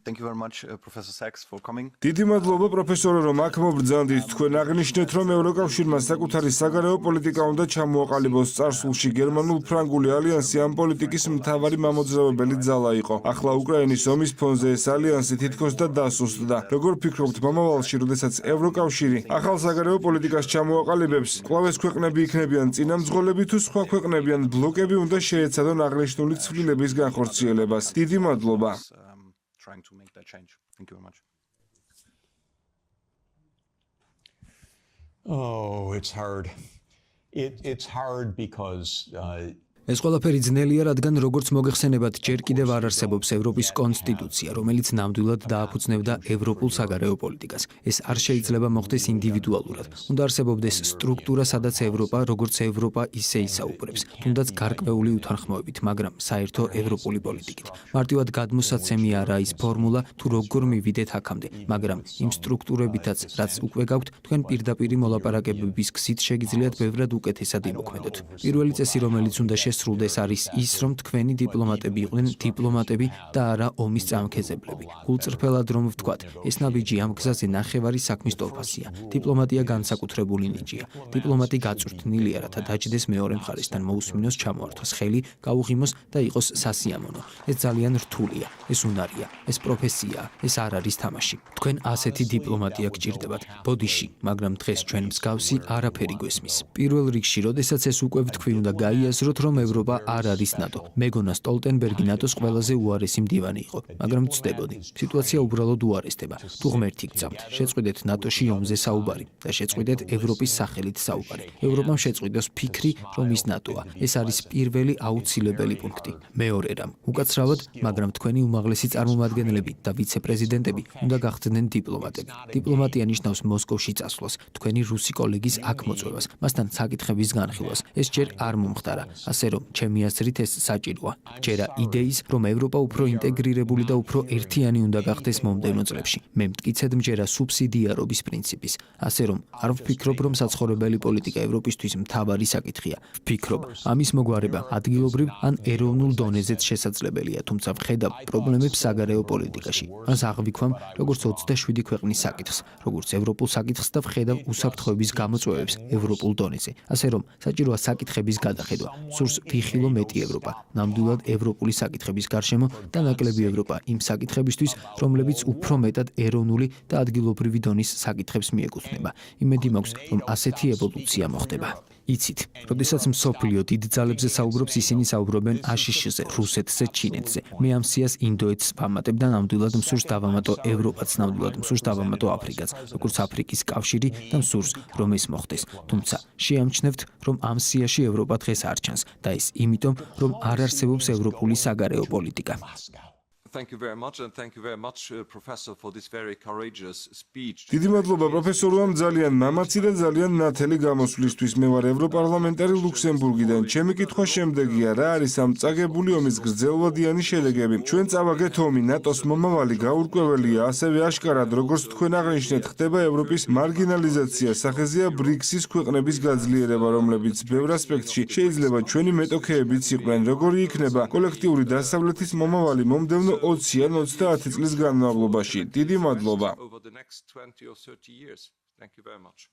Thank you very much, Professor Sachs, for coming. დიდი მადლობა პროფესორო, რომ აქ მობრძანდით. თქვენ აღნიშნეთ, რომ ევროკავშირმა საკუთარი საგარეო პოლიტიკა უნდა ჩამოაყალიბოს წარსულში გერმანულ-ფრანგული ალიანსი ამ პოლიტიკის მთავარი მამოძრავებელი ძალა იყო. ახლა უკრაინის ომის ფონზე ეს ალიანსი თითქოს და დასუსტდა. როგორ ფიქრობთ, მომავალში, როდესაც ევროკავშირი ახალ საგარეო პოლიტიკას ჩამოაყალიბებს, კვლავ ეს ქვეყნები იქნებიან წინამძღოლები თუ სხვა ქვეყნები ან ბლოკები უნდა შეეცადონ აღნიშნული ცვლილების განხორციელებას? დიდი მადლობა. Trying to make that change. Thank you very much. Oh, it's hard. It's hard because ეს ყველაფერი ძნელია, რადგან როგორც მოგეხსენებათ, ჯერ კიდევ არ არსებობს ევროპის კონსტიტუცია, რომელიც ნამდვილად დააფუძნებდა ევროპულ საგარეო პოლიტიკას. ეს არ შეიძლება მოხდეს ინდივიდუალურად. უნდა არსებობდეს სტრუქტურა, სადაც ევროპა, როგორც ევროპა, ისე ისაუბრებს, თუნდაც გარკვეული უთანხმოებით, მაგრამ საერთო ევროპული პოლიტიკით. მარტივად გადმოსაცემი არა ის ფორმულა, თუ როგორ მივიდეთ აქამდე, მაგრამ იმ სტრუქტურებითაც, რაც უკვე გაქვთ, თქვენ პირდაპირი მოლაპარაკებების გზით შეგიძლიათ ბევრად უკეთესად იმოქმედოთ. პირველი წესი, რომელიც უნდა სრულდეს არის ის, რომ თქვენი დიპლომატები იყვნენ დიპლომატები და არა ომის წამქეზებლები. გულწრფელად რომ ვთქვათ, ეს ნაბიჯი ამ გზაზე ნახევარი საქმის ტოლფასია. დიპლომატია განსაკუთრებული ნიჭია. დიპლომატი გაწვრთნილია, რათა დაჯდეს მეორე მხარესთან, მოусმინოს ჩამოართვას ხელი, გაუღიმოს და იყოს სასიამოვნო. ეს ძალიან რთულია, ეს უნარია, ეს პროფესია, ეს არ არის თამაში. თქვენ ასეთი დიპლომატია გჭირდებათ. ბოდიში, მაგრამ დღეს ჩვენ მსგავსი არაფერი გვესმის. პირველ რიგში, როდესაც ეს უკვე ვთქვი, უნდა გაიაზროთ, რომ ევროპა არ არის ნატო. მეგონა სტოლტენბერგი ნატოს ყველაზე უარესი მდივანი იყო, მაგრამ ვწდებოდი. სიტუაცია უბრალოდ უარესდება. თუ ღმერთი გწამთ, შეწყვეტეთ ნატოში ომზე საუბარი და შეწყვეტეთ ევროპის სახელით საუბარი. ევროპამ შეწყვიტოს ფიქრი, რომ ის ნატოა. ეს არის პირველი აუცილებელი პუნქტი. მეორე რამ, უკაცრავად, მაგრამ თქვენი უმაღლესი წარმომადგენლები და ვიცე-პრეზიდენტები უნდა გახდნენ დიპლომატები. დიპლომატია ნიშნავს მოსკოვში წასვლას, თქვენი რუსი კოლეგის აქ მოწვევას, მასთან საკითხების განხილვას. ეს ჯერ არ მომხდარა. ასე რომ, ჩემი აზრით ეს საჭიროა. ჯერა იდეის, რომ ევროპა უფრო ინტეგრირებული და უფრო ერთიანი უნდა გახდეს მომდევნო წლებში. მე მტკიცედ მჯერა სუბსიდიარობის პრინციპის. ასე რომ, არ ვფიქრობ, რომ საცხოვრებელი პოლიტიკა ევროპისთვის მთავარი საკითხია. ვფიქრობ, ამის მოგვარება ადგილობრივ ან ეროვნულ დონეზეც შესაძლებელია, თუმცა ვხედავ პრობლემებს საგარეო პოლიტიკაში. მას აღვიქვამ, როგორც 27 ქვეყნის საკითხს, როგორც ევროპულ საკითხს და ვხედავ უსაფრთხოების გამოწვევებს ევროპულ დონეზე. ასე რომ, საჭიროა საკითხების გადახედვა. სურს ვიხილო მეტი ევროპა, ნამდვილად ევროპული საკითხების გარშემო და ნაკლები ევროპა იმ საკითხებისთვის, რომლებიც უფრო მეტად ეროვნული და ადგილობრივი დონის საკითხებს მიეკუთვნება. იმედი მაქვს, რომ ასეთი ევოლუცია მოხდება. იცით, როდესაც მსოფლიო დიდ ძალებზე საუბრობს, ისინი საუბრობენ აშშ-ზე, რუსეთზე, ჩინეთზე. მე ამ სიას ინდოეთს ვამატებ და ნამდვილად მსურს დავამატო ევროპაც, ნამდვილად მსურს დავამატო აფრიკაც, როგორც აფრიკის კავშირი და მსურს, რომ ეს მოხდეს. თუმცა შეამჩნევთ, რომ ამ სიაში ევროპა დღეს არ ჩანს და ეს იმიტომ, რომ არ არსებობს ევროპული საგარეო პოლიტიკა. Thank you very much and thank you very much professor for this very courageous speech. დიდი მადლობა პროფესორმა ძალიან მამაცი და ძალიან ნათელი გამოსვლისთვის. მე ვარ ევროპარლამენტარი ლუქსემბურგიდან. ჩემი კითხვა შემდეგია, რა არის ამ წაგებული ომის გრძელვადიანი შედეგები? ჩვენ წავაგეთ ომი, ნატოს მომავალი გაურკვეველია, ასევე აშკარად, როგორც თქვენ აღნიშნეთ, ხდება ევროპის მარგინალიზაცია, სახეზეა ბრიქსის ქვეყნების გაძლიერება, რომლებიც ბევრ ასპექტში შეიძლება ჩვენი მეტოქეებიც იყვნენ. როგორი იქნება კოლექტიური დასავლეთის მომავალი მომდევნო 20 ან 30 წლის განმავლობაში. დიდი მადლობა. Over the next 20 or 30 years. Thank you very much.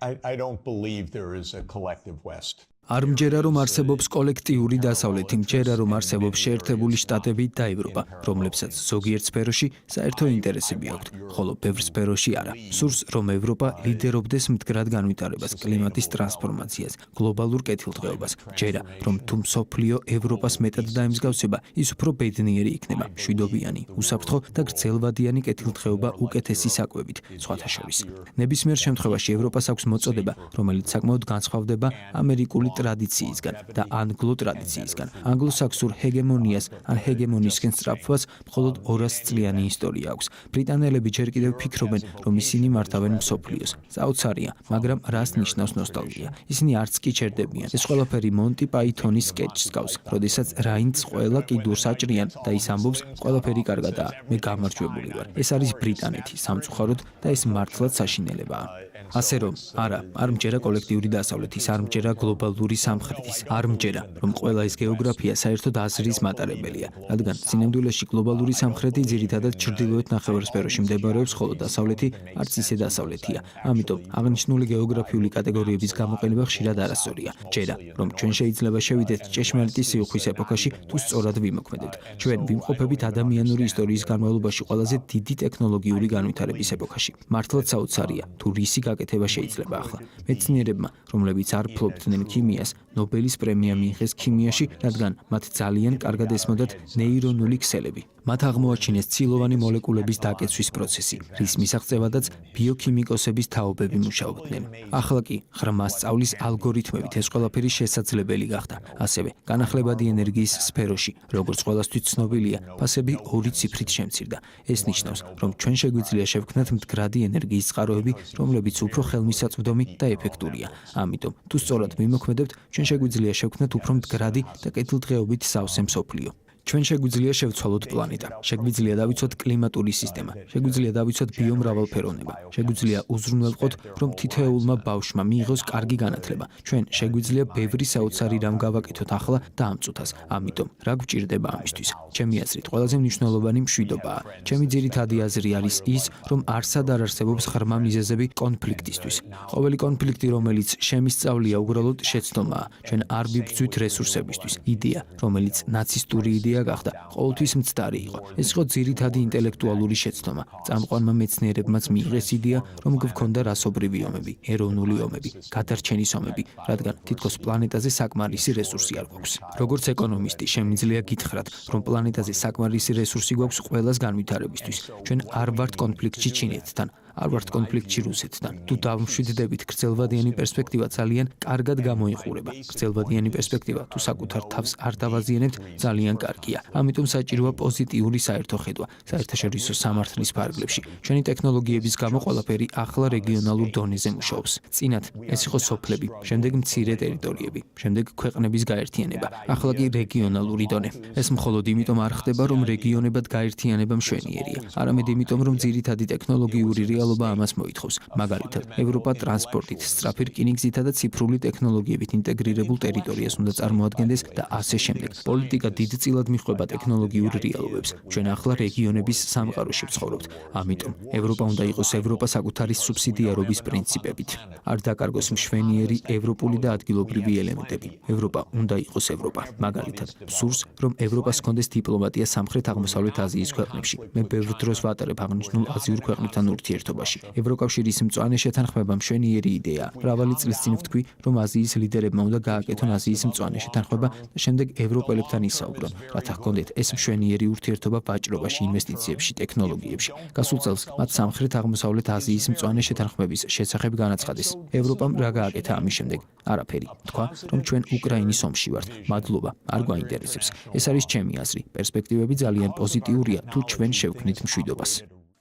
I don't believe there is a collective West. არ მჯერა რომ არსებობს კოლექტიური დასავლეთი, მჯერა რომ არსებობს შეერთებული შტატები და ევროპა, რომლებსაც ზოგიერთ სფეროში საერთო ინტერესები აქვთ, ხოლო ბევრ სფეროში არა. სურს რომ ევროპა ლიდერობდეს მდგრად განვითარებას, კლიმატის ტრანსფორმაციას, გლობალურ კეთილდღეობას. მჯერა რომ თუ მსოფლიო ევროპას მეტად დაემსგავსება, ის უფრო ბედნიერი იქნება, მშვიდობიანი, უსაფრთხო და გრძელვადიანი კეთილდღეობა უკეთესი საკვებით, სხვათა შორის. ნებისმიერ შემთხვევაში ევროპას აქვს მოწოდება, რომელიც საკმაოდ განსხვავდება ამერიკული ტრადიციისგან და ანგლო ტრადიციისგან. ანგლოსაქსურ ჰეგემონიას ან ჰეგემონიისკენ სწრაფვას მხოლოდ 200 წლიანი ისტორია აქვს. ბრიტანელები ჯერ კიდევ ფიქრობენ, რომ ისინი მართავენ მსოფლიოს. საოცარია, მაგრამ რას ნიშნავს ნოსტალგია? ისინი არც კი ჩერდებიან. ეს ყველაფერი მონტი პაითონის სკეჩს გავს, როდესაც რაინდს ყველა კიდურს აჭრიან და ის ამბობს, ყველაფერი კარგადაა, მე გამარჯვებული ვარ. ეს არის ბრიტანეთი, სამწუხაროდ და ეს მართლაც საშინელებაა. ასე რომ, არა, არ მჯერა კოლექტიური დასავლეთის, არ მჯერა გლობალური სამხრეთის, არ მჯერა, რომ ყველა ეს გეოგრაფია საერთოდ აზრის მატარებელია, რადგან სინამდვილეში გლობალური სამხრეთი ძირითადად ჩრდილოეთ ნახევარსფეროში მდებარეობს, ხოლო დასავლეთი არც ისე დასავლეთია. ამიტომ აღნიშნული გეოგრაფიული კატეგორიების გამოყენება ხშირად არასწორია. მჯერა, რომ ჩვენ შეიძლება შევიდეთ ჭეშმარიტი სიუხვის ეპოქაში, თუ სწორად ვიმოქმედებთ. ჩვენ ვიმყოფებით ადამიანური ისტორიის განმავლობაში ყველაზე დიდი ტექნოლოგიური განვითარების ეპოქაში. მართლაც საოცარია, თუ რისი გაკეთება შეიძლება ახლა. მეცნიერებმა, რომლებიც არ ფლობდნენ ქიმიას, ნობელის პრემია მიიღეს ქიმიაში, რადგან მათ ძალიან კარგად ესმოდათ ნეირონული ქსელები. მათ აღმოაჩინეს ცილოვანი მოლეკულების დაკეცვის პროცესი, რის მისაღწევადაც ბიოქიმიკოსების თაობები მუშაობდნენ. ახლა კი ღრმა სწავლის ალგორითმებით ეს ყველაფერი შესაძლებელი გახდა. ასევე განახლებადი ენერგიის სფეროში, როგორც ყველასთვის ცნობილია, ფასები 2 ციფრით შემცირდა. ეს ნიშნავს, რომ ჩვენ შეგვიძლია შევქმნათ მდგრადი ენერგიის წყაროები, რომლებიც უფრო ხელმისაწვდომი და ეფექტურია. ამიტომ, თუ სწორად ვიმოქმედებთ, ჩვენ შეგვიძლია შევქმნათ უფრო მდგრადი და კეთილდღეობით სავსე მსოფლიო. ჩვენ შეგვიძლია შევცვალოთ პლანეტა, შეგვიძლია დავიცვათ კლიმატური სისტემა, შეგვიძლია დავიცვათ ბიომრავალფეროვნება, შეგვიძლია უზრუნველყოთ, რომ თითოეულმა ბავშვმა მიიღოს კარგი განათლება. ჩვენ შეგვიძლია ბევრი საოცარი რამ გავაკეთოთ ახლა და ამ წუთას. ამიტომ, რა გვჭირდება ამისთვის? ჩემი აზრით, ყველაზე მნიშვნელოვანი მშვიდობაა. ჩემი ძირითადი აზრი არის ის, რომ არსად არ არსებობს ღრმა მიზეზები კონფლიქტისთვის. ყოველი კონფლიქტი, რომელიც შემისწავლია, უბრალოდ შეცდომაა. ჩვენ არ ვიბრძვით რესურსებისთვის. იდეა, რომელიც ნაცისტური იდეა გახდა, ყოველთვის მცდარი იყო. ეს იყო ძირითადი ინტელექტუალური შეცდომა. წამყვანმა მეცნიერებმაც მიიღეს იდეა, რომ გვქონდა რასობრივი ომები, ეროვნული ომები, გადარჩენის ომები, რადგან თითქოს პლანეტაზე საკმარისი რესურსი არ გვაქვს. როგორც ეკონომისტი, შემიძლია გითხრათ, რომ პლანეტაზე საკმარისი რესურსი გვაქვს ყველას განვითარებისთვის. ჩვენ არ ვართ კონფლიქტში ჩინეთთან, არ ვართ კონფლიქტში რუსეთთან. თუ დავმშვიდდებით, გრძელვადიანი პერსპექტივა ძალიან კარგად გამოიყურება. გრძელვადიანი პერსპექტივა, თუ საკუთარ თავს არ დავაზიანებთ, ძალიან კარგია. ამიტომ საჭიროა პოზიტიური საერთო ხედვა, საერთაშორისო სამართლის ფარგლებში. ჩვენი ტექნოლოგიების გამო ყველაფერი ახლა რეგიონალურ დონეზე მუშაობს. წინათ ეს იყო სოფლები, შემდეგ მცირე ტერიტორიები, შემდეგ ქვეყნების გაერთიანება, ახლა კი რეგიონალური დონე. ეს მხოლოდ იმიტომ არ ხდება, რომ რეგიონებად გაერთიანება მშვენიერია, არამედ იმიტომ, რომ ძირითადი ტექნოლოგიური რეალობა ამას მოითხოვს. მაგალითად, ევროპა ტრანსპორტით, სწრაფი რკინიგზითა და ციფრული ტექნოლოგიებით ინტეგრირებულ ტერიტორიას უნდა წარმოადგენდეს და ასე შემდეგ. პოლიტიკა დიდწილად მიჰყვება ტექნოლოგიურ რეალობებს. ჩვენ ახლა რეგიონების სამყაროში ვცხოვრობთ. ამიტომ ევროპა უნდა იყოს ევროპა საკუთარი სუბსიდიარობის პრინციპებით. არ დაკარგოს მშვენიერი ევროპული და ადგილობრივი ელემენტები. ევროპა უნდა იყოს ევროპა. მაგალითად, სურს, რომ ევროპას ჰქონდეს დიპლომატია სამხრეთ-აღმოსავლეთ აზიის ქვეყნებში. მე ბევრ დროს ვატარებ აღნიშნულ აზიურ ქვეყნებთან ურთიერთობას. ბავშვობაში. ევროკავშირის მწვანე შეთანხმება მშვენიერი იდეაა. მრავალი წლის წინ ვთქვი, რომ აზიის ლიდერებმა უნდა გააკეთონ აზიის მწვანე შეთანხმება და შემდეგ ევროპელებთან ისაუბრონ, რათა ჰქონდეთ ეს მშვენიერი ურთიერთობა ვაჭრობაში, ინვესტიციებში, ტექნოლოგიებში. გასულ წელს მათ სამხრეთ-აღმოსავლეთ აზიის მწვანე შეთანხმების შესახებ განაცხადეს. ევროპამ რა გააკეთა ამის შემდეგ? არაფერი. თქვა, რომ ჩვენ უკრაინის ომში ვართ. მადლობა, არ გვაინტერესებს. ეს არის ჩემი აზრი. პერსპექტივები ძალიან პოზიტიურია, თუ ჩვენ შევქმნით მშვიდობას.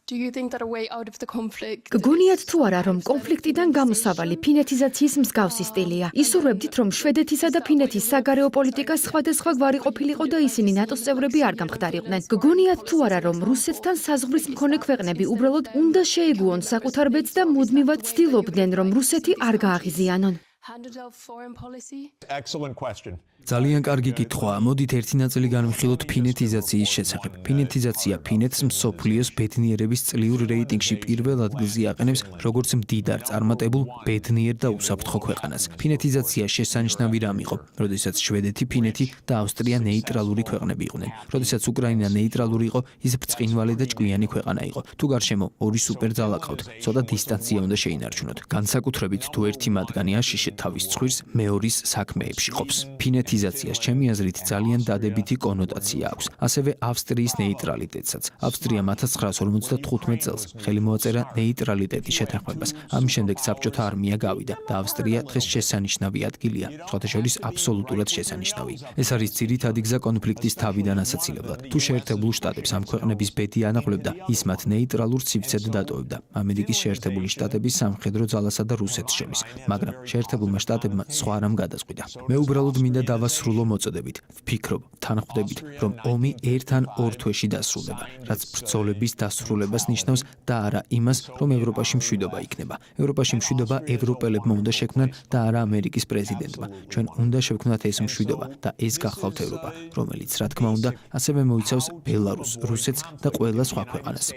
Do you think that a way out of the conflict? გგონიათ თუ არა, რომ კონფლიქტიდან გამოსავალი ფინეთიზაციის მსგავსი სტილია? ისურვებდით, რომ შვედეთისა და ფინეთის საგარეო პოლიტიკა სხვადასხვა გვარი ყოფილიყო და ისინი ნატოს წევრები არ გამხდარიყვნენ. გგონიათ თუ არა, რომ რუსეთთან საზღვრის მქონე ქვეყნები უბრალოდ უნდა შეეგუონ საკუთარ ბედს და მუდმივად ცდილობდნენ, რომ რუსეთი არ გააღიზიანონ? Handed foreign policy? Excellent question. ძალიან კარგი კითხვაა. მოდით ერთი ნაწილი განვიხილოთ ფინეთიზაციის შესახებ. ფინეთიზაცია ფინეთს მსოფლიოს ბედნიერების წლიურ რეიტინგში პირველ ადგილზე აყენებს, როგორც მდიდარ, წარმატებულ, ბედნიერ და უსაფრთხო ქვეყანას. ფინეთიზაცია შესანიშნავი რამ იყო, როდესაც შვედეთი, ფინეთი და ავსტრია ნეიტრალური ქვეყნები იყვნენ. როდესაც უკრაინა ნეიტრალური იყო, ის ბრწყინვალე და ჭკვიანი ქვეყანა იყო. თუ გარშემო ორი სუპერძალა ყავთ, ცოტა დისტანცია უნდა შეინარჩუნოთ. განსაკუთრებით თუ ერთი მათგანი აშიშეთ თავის ცხვირს, მეორის საქმეებში ყოფს. ფინეთიზაციას ჩემი აზრით ძალიან დადებითი კონოტაცია აქვს. ასევე ავსტრიის ნეიტრალიტეტსაც. ავსტრია 1955 წელს ხელი მოაწერა ნეიტრალიტეტის შეთანხმებას. ამის შემდეგ საბჭოთა არმია გავიდა და ავსტრია დღეს შესანიშნავი ადგილია, სხვათა შორის აბსოლუტურად შესანიშნავი. ეს არის ძირითადი გზა კონფლიქტის თავიდან ასაცილებლად. თუ შეერთებულ შტატებს ამ ქვეყნების ბედი ანაღლებდა, ის მათ ნეიტრალურ ცივცედ დატოვებდა ამერიკის შეერთებული შტატების სამხედრო ძალასა და რუსეთს შორის. მაგრამ შეერთებულმა შტატებმა სხვა რამ გადაწყვიტა. მე უბრალოდ მინდა დავასრულო მოწოდებით. ვფიქრობ, თანხმდებით, რომ ომი ერთ ან ორ თვეში დასრულდება, რაც ბრძოლების დასრულებას ნიშნავს და არა იმას, რომ ევროპაში მშვიდობა იქნება. ევროპაში მშვიდობა ევროპელებმა უნდა შექმნან და არა ამერიკის პრეზიდენტმა. ჩვენ უნდა შევქმნათ ეს მშვიდობა და ეს გახლავთ ევროპა, რომელიც რა თქმა უნდა, ასევე მოიცავს ბელარუსს, რუსეთს და ყველა სხვა ქვეყანას.